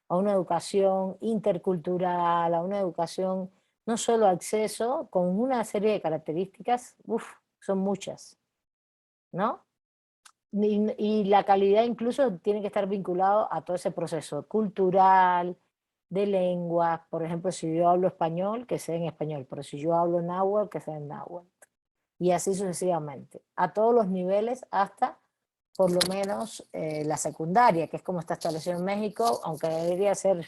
A: a una educación intercultural, a una educación no solo acceso, con una serie de características, son muchas, ¿no? Y la calidad incluso tiene que estar vinculado a todo ese proceso cultural, de lengua. Por ejemplo, si yo hablo español, que sea en español, pero si yo hablo náhuatl, que sea en náhuatl. Y así sucesivamente, a todos los niveles hasta por lo menos la secundaria, que es como está establecido en México, aunque debería ser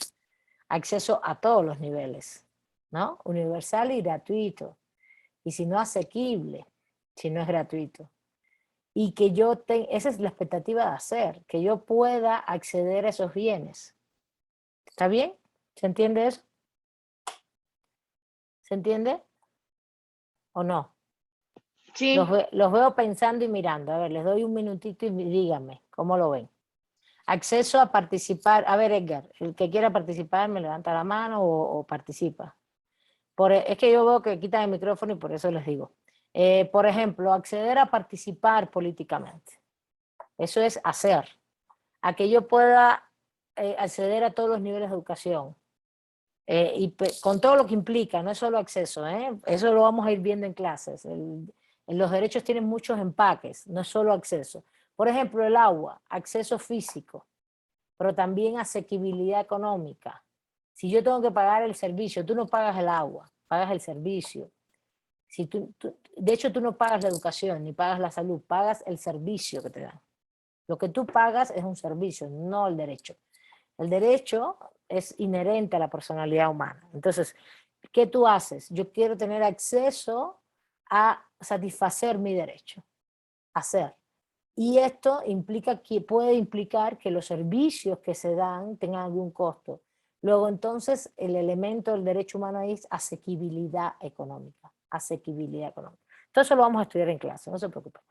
A: acceso a todos los niveles, ¿no? Universal y gratuito. Y si no, asequible, si no es gratuito. Y que esa es la expectativa de hacer, que yo pueda acceder a esos bienes. ¿Está bien? ¿Se entiende eso? ¿Se entiende? ¿O no?
D: Sí,
A: Los veo pensando y mirando. A ver, les doy un minutito y díganme, ¿cómo lo ven? Acceso a participar. A ver, Edgar, el que quiera participar me levanta la mano o participa. Es que yo veo que quitan el micrófono y por eso les digo. Por ejemplo, acceder a participar políticamente. Eso es hacer. A que yo pueda acceder a todos los niveles de educación. Con todo lo que implica, no es solo acceso, eso lo vamos a ir viendo en clases. Los derechos tienen muchos empaques, no es solo acceso. Por ejemplo, el agua, acceso físico, pero también asequibilidad económica. Si yo tengo que pagar el servicio, tú no pagas el agua, pagas el servicio. De hecho, tú no pagas la educación, ni pagas la salud, pagas el servicio que te dan. Lo que tú pagas es un servicio, no el derecho. El derecho es inherente a la personalidad humana. Entonces, ¿qué tú haces? Yo quiero tener acceso a satisfacer mi derecho, hacer. Y esto puede implicar que los servicios que se dan tengan algún costo. Luego, entonces, el elemento del derecho humano es asequibilidad económica. Asequibilidad económica. Todo eso lo vamos a estudiar en clase, no se preocupen.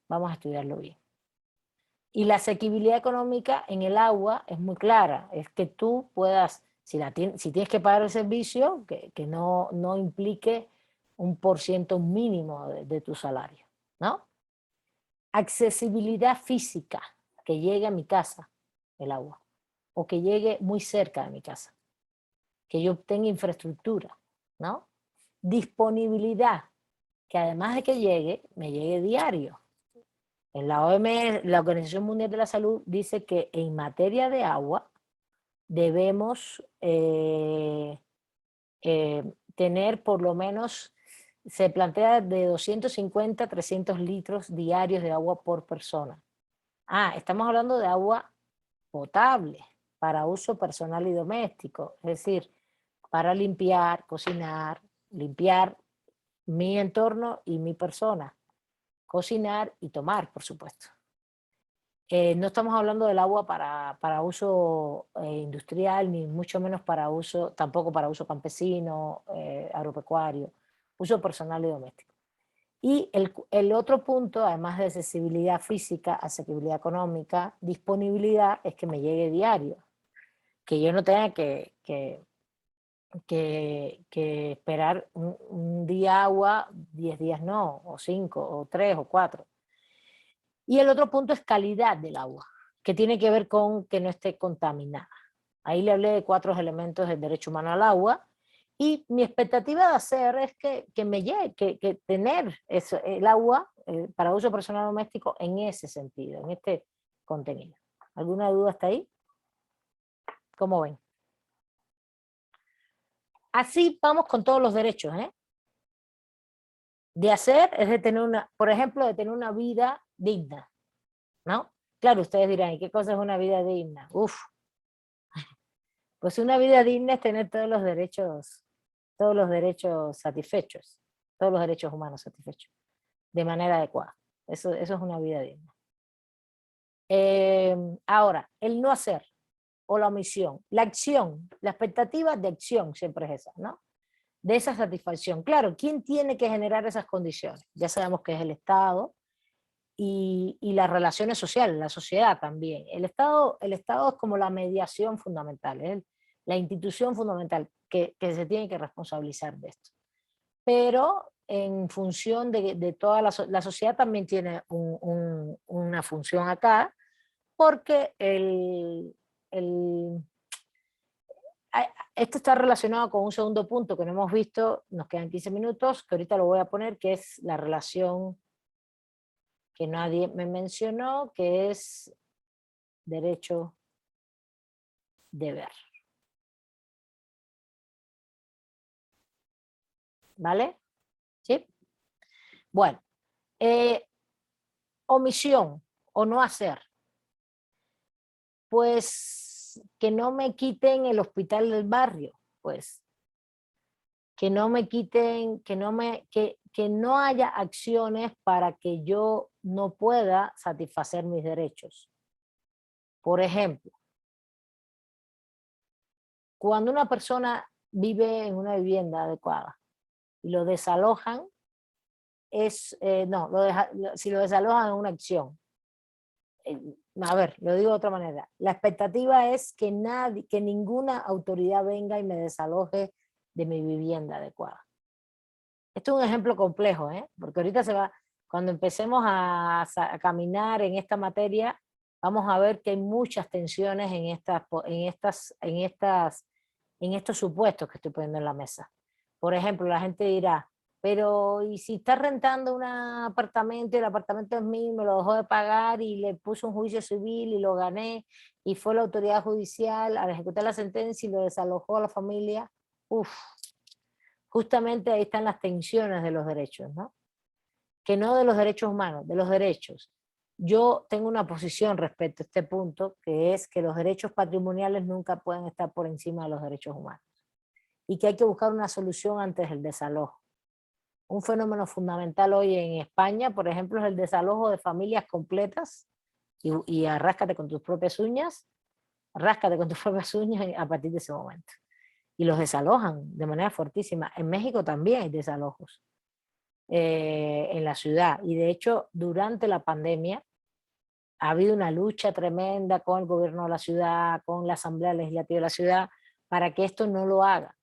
A: Vamos a estudiarlo bien. Y la asequibilidad económica en el agua es muy clara. Es que tú puedas, si tienes que pagar el servicio, que no implique un % mínimo de tu salario, ¿no? Accesibilidad física, que llegue a mi casa el agua, o que llegue muy cerca de mi casa, que yo tenga infraestructura, ¿no? Disponibilidad, que además de que llegue, me llegue diario. En la OMS, la Organización Mundial de la Salud, dice que en materia de agua debemos tener por lo menos, se plantea de 250 a 300 litros diarios de agua por persona. Estamos hablando de agua potable para uso personal y doméstico, es decir, para limpiar, cocinar, limpiar mi entorno y mi persona, cocinar y tomar, por supuesto. No estamos hablando del agua para uso industrial, ni mucho menos tampoco para uso campesino, agropecuario, uso personal y doméstico. Y el otro punto, además de accesibilidad física, asequibilidad económica, disponibilidad, es que me llegue diario, que yo no tenga que esperar un día agua, 10 días no, o 5, o 3, o 4. Y el otro punto es calidad del agua, que tiene que ver con que no esté contaminada. Ahí le hablé de 4 elementos del derecho humano al agua, y mi expectativa de hacer es que me llegue, que tener el agua para uso personal doméstico en ese sentido, en este contenido. ¿Alguna duda hasta ahí? ¿Cómo ven? Así vamos con todos los derechos, ¿eh? De hacer es de tener por ejemplo, de tener una vida digna, ¿no? Claro, ustedes dirán, ¿y qué cosa es una vida digna? Pues una vida digna es tener todos los derechos satisfechos, todos los derechos humanos satisfechos, de manera adecuada. Eso es una vida digna. Ahora, el no hacer o la omisión, la acción, la expectativa de acción siempre es esa, ¿no? De esa satisfacción. Claro, ¿quién tiene que generar esas condiciones? Ya sabemos que es el Estado y las relaciones sociales, la sociedad también. El Estado es como la mediación fundamental, es la institución fundamental que se tiene que responsabilizar de esto. Pero en función de toda la sociedad también tiene una función acá, porque esto está relacionado con un segundo punto que no hemos visto, nos quedan 15 minutos, que ahorita lo voy a poner, que es la relación que nadie me mencionó, que es derecho-deber. ¿Vale? ¿Sí? Bueno, omisión o no hacer. Pues que no me quiten el hospital del barrio, pues. Que no me quiten, que no haya acciones para que yo no pueda satisfacer mis derechos. Por ejemplo, cuando una persona vive en una vivienda adecuada y lo desalojan, si lo desalojan es una acción. A ver, lo digo de otra manera. La expectativa es que ninguna autoridad venga y me desaloje de mi vivienda adecuada. Esto es un ejemplo complejo, porque ahorita cuando empecemos a caminar en esta materia, vamos a ver que hay muchas tensiones en estos supuestos que estoy poniendo en la mesa. Por ejemplo, la gente dirá, pero ¿y si está rentando un apartamento y el apartamento es mío, me lo dejó de pagar y le puso un juicio civil y lo gané y fue la autoridad judicial al ejecutar la sentencia y lo desalojó a la familia? justamente ahí están las tensiones de los derechos, ¿no? Que no de los derechos humanos, de los derechos. Yo tengo una posición respecto a este punto, que es que los derechos patrimoniales nunca pueden estar por encima de los derechos humanos y que hay que buscar una solución antes del desalojo. Un fenómeno fundamental hoy en España, por ejemplo, es el desalojo de familias completas y arráscate con tus propias uñas, ráscate con tus propias uñas a partir de ese momento. Y los desalojan de manera fortísima. En México también hay desalojos en la ciudad. Y de hecho, durante la pandemia ha habido una lucha tremenda con el gobierno de la ciudad, con la Asamblea Legislativa de la ciudad, para que esto no lo haga,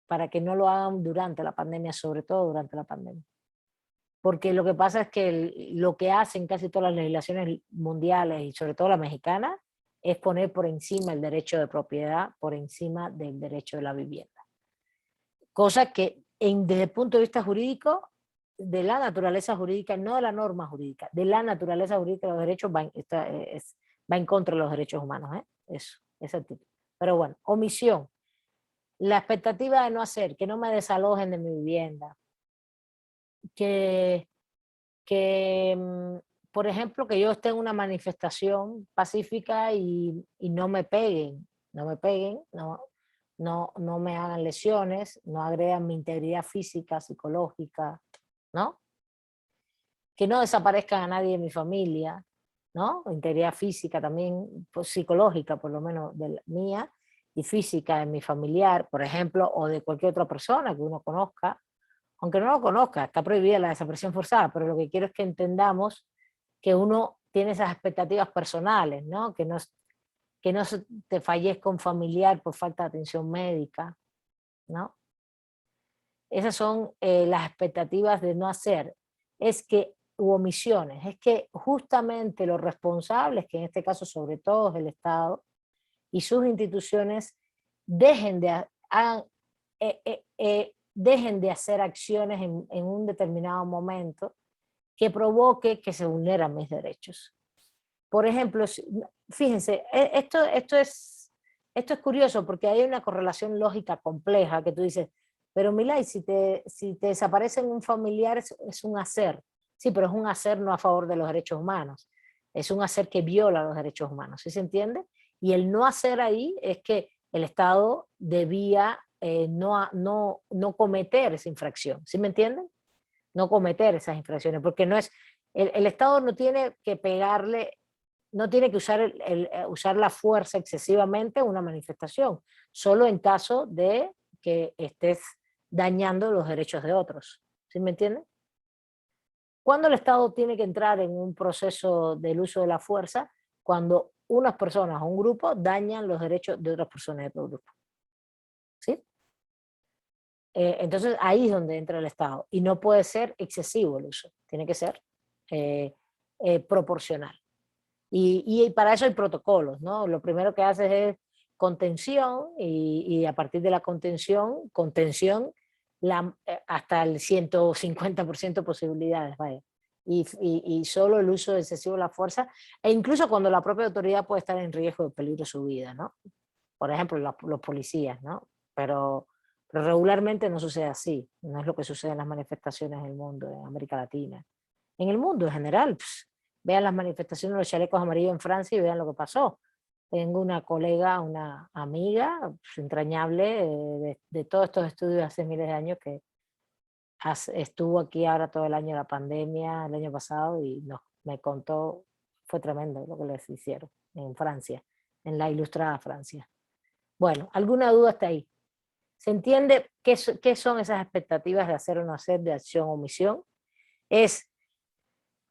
A: para que no lo hagan durante la pandemia, sobre todo durante la pandemia. Porque lo que pasa es que lo que hacen casi todas las legislaciones mundiales y sobre todo la mexicana es poner por encima el derecho de propiedad, por encima del derecho de la vivienda. Cosa que desde el punto de vista jurídico, de la naturaleza jurídica, no de la norma jurídica, de la naturaleza jurídica de los derechos va en contra de los derechos humanos. Eso, ese actitud. Pero bueno, omisión. La expectativa de no hacer, que no me desalojen de mi vivienda, que por ejemplo, que yo esté en una manifestación pacífica y no me peguen, no me hagan lesiones, no agredan mi integridad física, psicológica, ¿no? Que no desaparezcan a nadie de mi familia, ¿no? Integridad física también, pues, psicológica por lo menos de la mía, y física de mi familiar, por ejemplo, o de cualquier otra persona que uno conozca, aunque no lo conozca, está prohibida la desaparición forzada, pero lo que quiero es que entendamos que uno tiene esas expectativas personales, ¿no? Que no te fallezca un familiar por falta de atención médica, ¿no? Esas son las expectativas de no hacer, u omisiones, es que justamente los responsables, que en este caso sobre todo es el Estado y sus instituciones, dejen de hacer acciones en un determinado momento que provoque que se vulneran mis derechos. Por ejemplo, fíjense, esto es curioso porque hay una correlación lógica compleja que tú dices, pero Milay, si te desaparecen un familiar es un hacer. Sí, pero es un hacer no a favor de los derechos humanos. Es un hacer que viola los derechos humanos, ¿sí se entiende? Y el no hacer ahí es que el Estado debía no cometer esa infracción, ¿sí me entienden? No cometer esas infracciones, porque no es, el Estado no tiene que pegarle, no tiene que usar la fuerza excesivamente en una manifestación, solo en caso de que estés dañando los derechos de otros, ¿sí me entienden? ¿Cuándo el Estado tiene que entrar en un proceso del uso de la fuerza? Cuando unas personas o un grupo dañan los derechos de otras personas de otro grupo. ¿Sí? Entonces ahí es donde entra el Estado. Y no puede ser excesivo el uso, tiene que ser proporcional. Y para eso hay protocolos, ¿no? Lo primero que haces es contención y a partir de la contención hasta el 150% de posibilidades, vaya. Y solo el uso excesivo de la fuerza, e incluso cuando la propia autoridad puede estar en riesgo de peligro su vida, ¿no? Por ejemplo, los policías, ¿no? Pero regularmente no sucede así, no es lo que sucede en las manifestaciones del mundo, en América Latina. En el mundo en general, vean las manifestaciones de los chalecos amarillos en Francia y vean lo que pasó. Tengo una colega, una amiga entrañable de todos estos estudios hace miles de años que estuvo aquí ahora todo el año de la pandemia, el año pasado, y me contó, fue tremendo lo que les hicieron en Francia, en la ilustrada Francia. Bueno, ¿alguna duda hasta ahí? ¿Se entiende qué son esas expectativas de hacer o no hacer, de acción o omisión? Es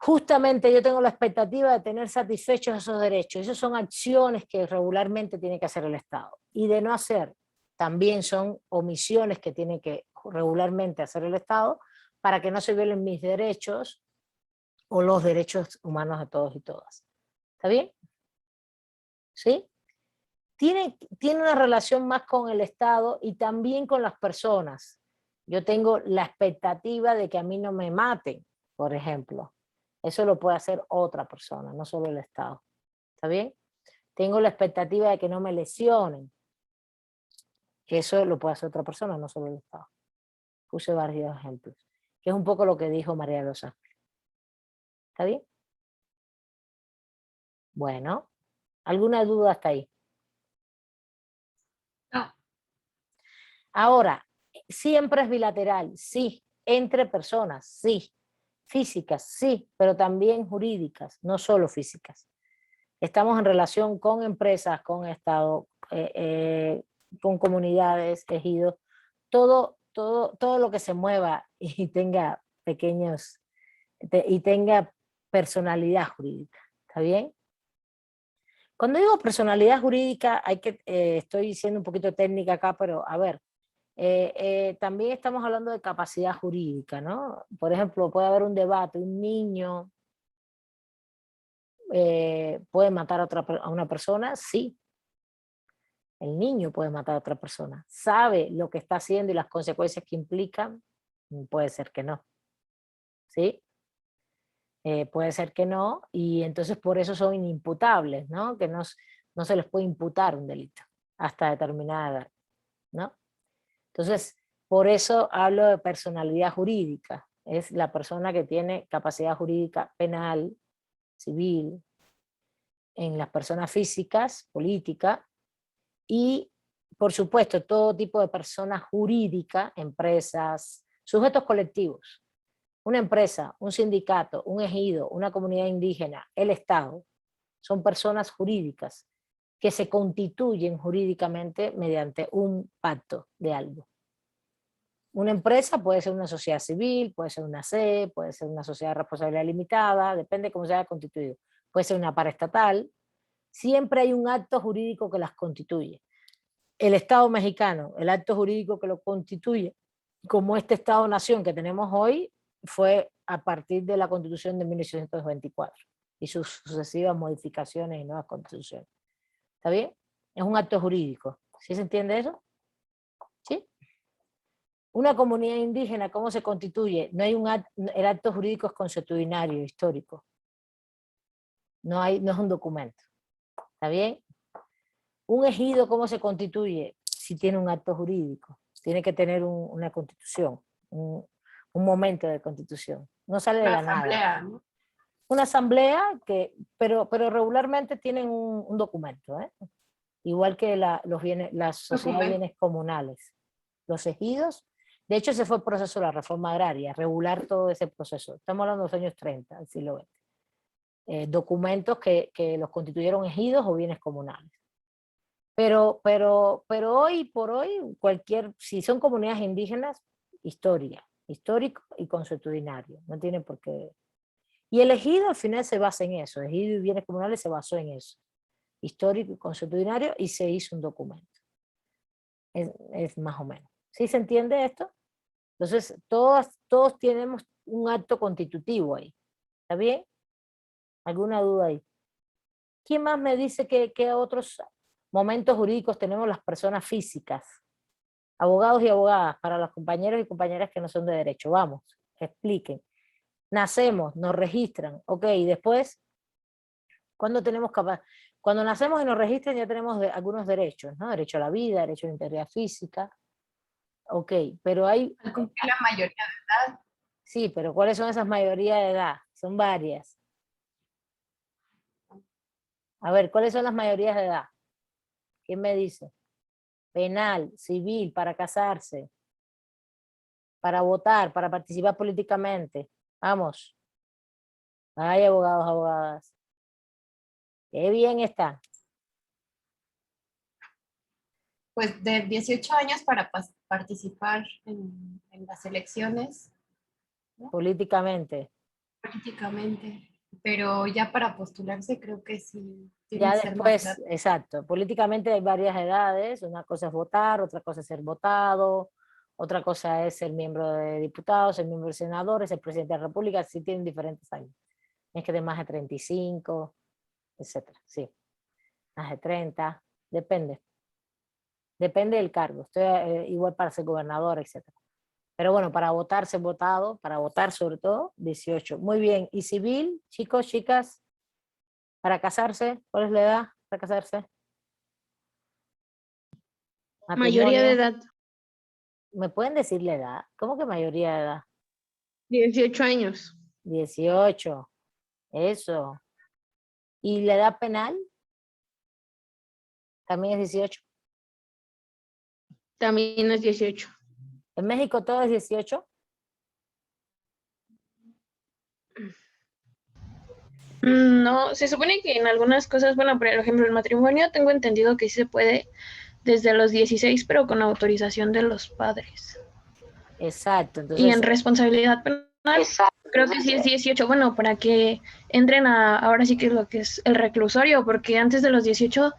A: justamente yo tengo la expectativa de tener satisfechos esos derechos. Esas son acciones que regularmente tiene que hacer el Estado. Y de no hacer, también son omisiones que tiene que regularmente hacer el Estado para que no se violen mis derechos o los derechos humanos de todos y todas. ¿Está bien? ¿Sí? Tiene una relación más con el Estado y también con las personas. Yo tengo la expectativa de que a mí no me maten, por ejemplo. Eso lo puede hacer otra persona, no solo el Estado. ¿Está bien? Tengo la expectativa de que no me lesionen. Eso lo puede hacer otra persona, no solo el Estado. Puse varios ejemplos, que es un poco lo que dijo María de los Ángeles. ¿Está bien? Bueno, ¿alguna duda hasta ahí?
B: No.
A: Ahora, siempre es bilateral, sí, entre personas, sí, físicas, sí, pero también jurídicas, no solo físicas. Estamos en relación con empresas, con Estado, con comunidades, ejidos, todo lo que se mueva y tenga pequeños, y tenga personalidad jurídica, ¿está bien? Cuando digo personalidad jurídica, estoy siendo un poquito técnica acá, pero a ver, también estamos hablando de capacidad jurídica, ¿no? Por ejemplo, puede haber un debate, un niño puede matar a una persona, sí. El niño puede matar a otra persona. ¿Sabe lo que está haciendo y las consecuencias que implican? Puede ser que no. ¿Sí? Puede ser que no, y entonces por eso son inimputables, ¿no? Que no se les puede imputar un delito hasta determinada edad, ¿no? Entonces, por eso hablo de personalidad jurídica. Es la persona que tiene capacidad jurídica penal, civil, en las personas físicas, política, y por supuesto todo tipo de personas jurídicas, empresas, sujetos colectivos. Una empresa, un sindicato, un ejido, una comunidad indígena, el Estado, son personas jurídicas que se constituyen jurídicamente mediante un pacto de algo. Una empresa puede ser una sociedad civil, puede ser una C, puede ser una sociedad de responsabilidad limitada, depende de cómo se haya constituido. Puede ser una paraestatal. Siempre hay un acto jurídico que las constituye. El Estado mexicano, el acto jurídico que lo constituye, como este Estado-nación que tenemos hoy, fue a partir de la Constitución de 1824 y sus sucesivas modificaciones y nuevas constituciones. ¿Está bien? Es un acto jurídico. ¿Sí se entiende eso? ¿Sí? Una comunidad indígena, ¿cómo se constituye? No hay el acto jurídico es consuetudinario, histórico. No es un documento. ¿Está bien? Un ejido, ¿cómo se constituye? Si tiene un acto jurídico. Tiene que tener una constitución, un momento de constitución. No sale de la nada.
B: ¿No?
A: Una asamblea, pero regularmente tienen un documento, ¿eh? Igual que las sociedades de bienes comunales. Los ejidos, de hecho ese fue el proceso de la reforma agraria, regular todo ese proceso. Estamos hablando de los años 30 del siglo XX. Documentos que los constituyeron ejidos o bienes comunales. Pero hoy por hoy, si son comunidades indígenas, histórico y consuetudinario, no tiene por qué. Y el ejido al final se basa en eso, ejido y bienes comunales se basó en eso, histórico y consuetudinario, y se hizo un documento. Es más o menos. ¿Sí se entiende esto? Entonces, todos tenemos un acto constitutivo ahí. ¿Está bien? ¿Alguna duda ahí? ¿Quién más me dice que otros momentos jurídicos tenemos las personas físicas? Abogados y abogadas, para los compañeros y compañeras que no son de derecho. Vamos, expliquen. Nacemos, nos registran, ok, y después, cuando nacemos y nos registran ya tenemos algunos derechos, ¿no? Derecho a la vida, derecho a la integridad física, ok, pero hay...
B: Al cumplir la mayoría de edad.
A: Sí, pero ¿cuáles son esas mayorías de edad? Son varias. A ver, ¿cuáles son las mayorías de edad? ¿Quién me dice? Penal, civil, para casarse, para votar, para participar políticamente. Vamos. Ay, abogados, abogadas. Qué bien está.
B: Pues de 18 años para participar en las elecciones, ¿no?
A: Políticamente.
B: Políticamente. Pero ya para postularse creo que sí tiene
A: Ya
B: que ser más
A: después,
B: grande.
A: exacto, políticamente hay varias edades, una cosa es votar, otra cosa es ser votado, otra cosa es ser miembro de diputados, ser miembro de senadores, ser presidente de la república, sí tienen diferentes años. Es que de más de 35, etcétera, sí, más de 30, depende. Depende del cargo, estoy igual para ser gobernador, etcétera. Pero bueno, para votar, ser votado, para votar sobre todo, 18. Muy bien, ¿y civil, chicos, chicas? Para casarse, ¿cuál es la edad para casarse?
D: Mayoría de
A: Matrimonio,
D: edad.
A: ¿Me pueden decir la edad? ¿Cómo que mayoría de edad?
D: 18 años.
A: 18. Eso. ¿Y la edad penal? También es 18.
D: También es 18.
A: ¿En México todo es 18?
D: No, se supone que en algunas cosas, bueno, por ejemplo, el matrimonio tengo entendido que sí se puede desde los 16, pero con autorización de los padres.
A: Exacto.
D: Y en
A: Entonces,
D: responsabilidad penal, creo que sí es 18, bueno, para que entren a, ahora sí que es lo que es el reclusorio, porque antes de los 18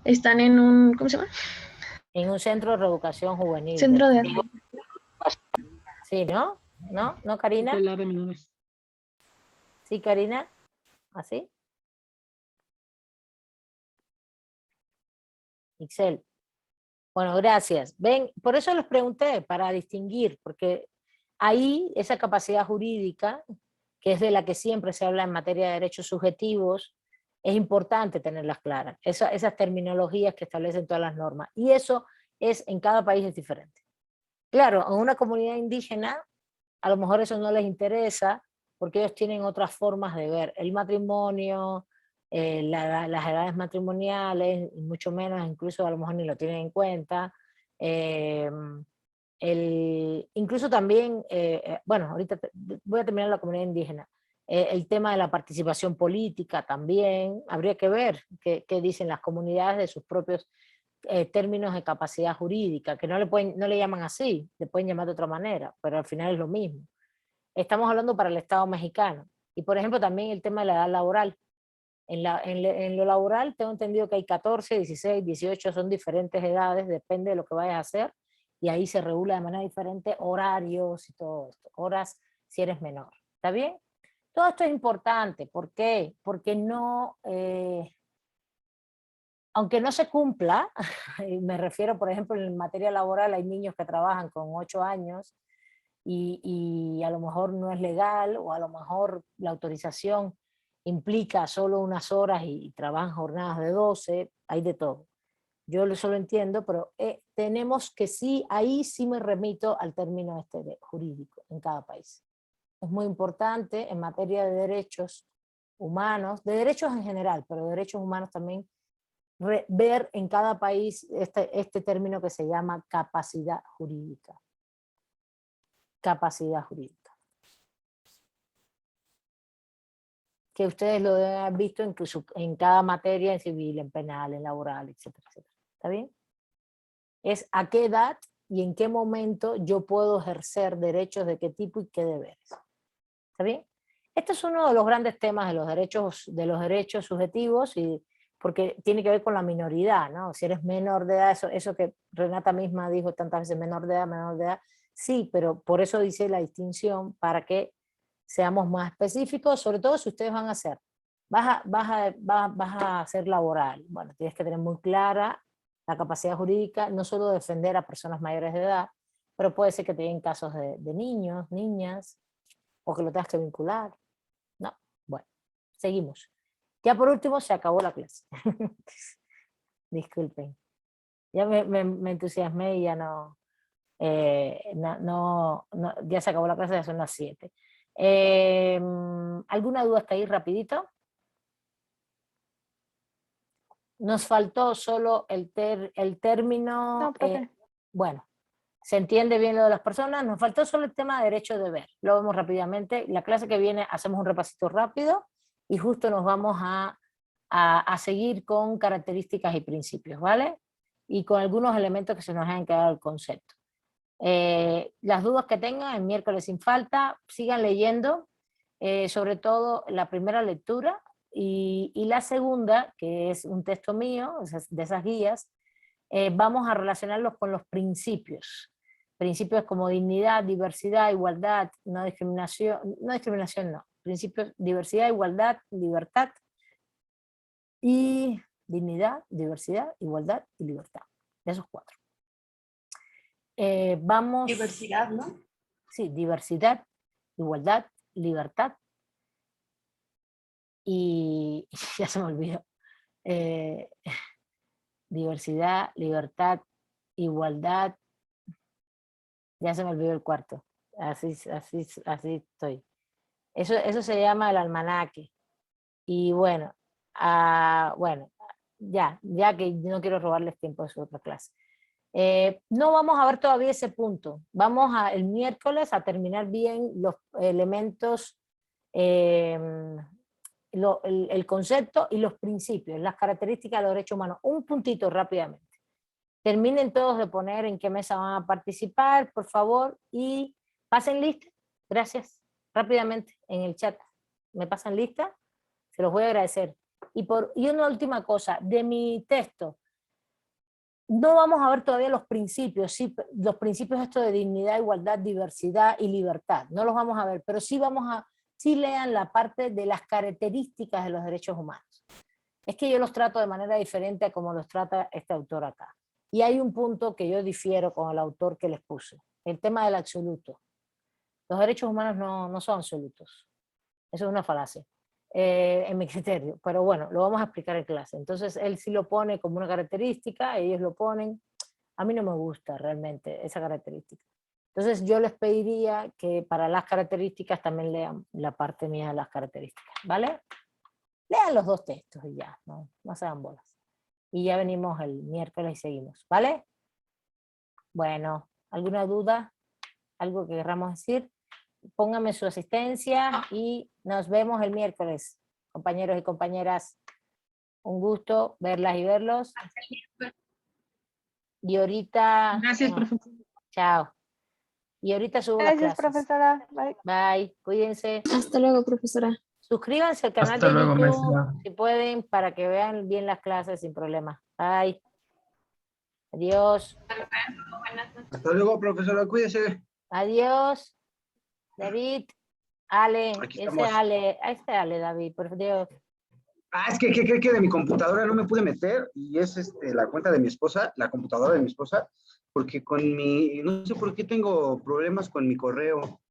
D: están en un, ¿cómo se llama?
A: en un centro de reeducación juvenil.
D: Centro de...
A: Sí, ¿no? ¿No? ¿No, Karina?
E: Tutelar de menores.
A: ¿Sí, Karina? ¿Así? Ixel. Bueno, gracias. Ven, por eso les pregunté, para distinguir, porque ahí esa capacidad jurídica, que es de la que siempre se habla en materia de derechos subjetivos, es importante tenerlas claras. Esas terminologías que establecen todas las normas. Y eso es, en cada país es diferente. Claro, en una comunidad indígena, a lo mejor eso no les interesa, porque ellos tienen otras formas de ver el matrimonio, las edades matrimoniales, y mucho menos, incluso a lo mejor ni lo tienen en cuenta. eh, Incluso también, bueno, ahorita voy a terminar la comunidad indígena, el tema de la participación política también, habría que ver qué dicen las comunidades de sus propios términos de capacidad jurídica, que no le llaman así, le pueden llamar de otra manera, pero al final es lo mismo. Estamos hablando para el Estado mexicano. Y por ejemplo también el tema de la edad laboral. En lo laboral tengo entendido que hay 14, 16, 18, son diferentes edades, depende de lo que vayas a hacer, y ahí se regula de manera diferente horarios y todo esto, horas si eres menor. ¿Está bien? Todo esto es importante. ¿Por qué? Porque no, aunque no se cumpla, y me refiero, por ejemplo, en materia laboral hay niños que trabajan con 8 años y a lo mejor no es legal, o a lo mejor la autorización implica solo unas horas y trabajan jornadas de 12, hay de todo. Yo eso lo entiendo, pero tenemos que sí, ahí sí me remito al término jurídico en cada país. Es muy importante en materia de derechos humanos, de derechos en general, pero de derechos humanos también, ver en cada país este término que se llama capacidad jurídica. Capacidad jurídica. Que ustedes lo deben haber visto en cada materia, en civil, en penal, en laboral, etcétera, etcétera. ¿Está bien? Es a qué edad y en qué momento yo puedo ejercer derechos de qué tipo y qué deberes. ¿Está bien? Este es uno de los grandes temas de los derechos subjetivos, y porque tiene que ver con la minoridad, ¿no? Si eres menor de edad, eso que Renata misma dijo tantas veces, menor de edad, sí, pero por eso dice la distinción, para que seamos más específicos, sobre todo si ustedes van a hacer, vas a hacer laboral. Bueno, tienes que tener muy clara la capacidad jurídica, no solo defender a personas mayores de edad, pero puede ser que te den casos de niños, niñas, o que lo tengas que vincular. No, bueno, seguimos. Ya por último se acabó la clase. Disculpen. Ya me entusiasmé y ya ya se acabó la clase, ya son las 7. ¿Alguna duda hasta ahí rapidito? Nos faltó solo el término...
D: No, profe.
A: Bueno, se entiende bien lo de las personas, nos faltó solo el tema de derecho-deber. Lo vemos rápidamente. La clase que viene hacemos un repasito rápido y justo nos vamos a seguir con características y principios, ¿vale? Y con algunos elementos que se nos hayan quedado el concepto. Las dudas que tengan, el miércoles sin falta, sigan leyendo, sobre todo la primera lectura y la segunda, que es un texto mío, de esas guías, vamos a relacionarlos con los principios. Principios como dignidad, diversidad, igualdad, no discriminación no. Principios, diversidad, igualdad, libertad y dignidad, diversidad, igualdad y libertad. De esos 4. Vamos...
B: Diversidad, ¿no?
A: Sí, diversidad, igualdad, libertad y ya se me olvidó. Diversidad, libertad, igualdad Ya se me olvidó el cuarto. Así estoy. Eso se llama el almanaque. Y bueno, bueno, ya que no quiero robarles tiempo de su otra clase. No vamos a ver todavía ese punto. Vamos el miércoles a terminar bien los elementos, el concepto y los principios, las características de los derechos humanos. Un puntito rápidamente. Terminen todos de poner en qué mesa van a participar, por favor, y pasen lista. Gracias. Rápidamente en el chat. ¿Me pasan lista? Se los voy a agradecer. Y una última cosa, de mi texto, no vamos a ver todavía los principios, sí, los principios estos de dignidad, igualdad, diversidad y libertad. No los vamos a ver, pero sí sí lean la parte de las características de los derechos humanos. Es que yo los trato de manera diferente a como los trata este autor acá. Y hay un punto que yo difiero con el autor que les puse, el tema del absoluto. Los derechos humanos no son absolutos. Eso es una falacia, en mi criterio. Pero bueno, lo vamos a explicar en clase. Entonces, él sí lo pone como una característica, ellos lo ponen. A mí no me gusta realmente esa característica. Entonces, yo les pediría que para las características también lean la parte mía de las características, ¿vale? Lean los dos textos y ya, no se hagan bolas. Y ya venimos el miércoles y seguimos, ¿vale? Bueno, ¿alguna duda? ¿Algo que querramos decir? Pónganme su asistencia y nos vemos el miércoles, compañeros y compañeras. Un gusto verlas y verlos. Y ahorita...
E: Gracias, profesora.
A: Chao. Y ahorita subo las clases.
G: Gracias, profesora. Bye.
A: Bye. Cuídense.
G: Hasta luego, profesora.
A: Suscríbanse al canal
C: Hasta
A: de
C: luego,
A: YouTube,
C: maestra.
A: si pueden, para que vean bien las clases sin problema. Bye. Adiós.
H: Hasta luego, profesora, cuídese.
A: Adiós. David. Ale.
H: Aquí
A: Ese
H: estamos.
A: Ale. Este Ale, David, por Dios.
H: Es que de mi computadora no me pude meter y es la cuenta de mi esposa, la computadora de mi esposa, porque no sé por qué tengo problemas con mi correo.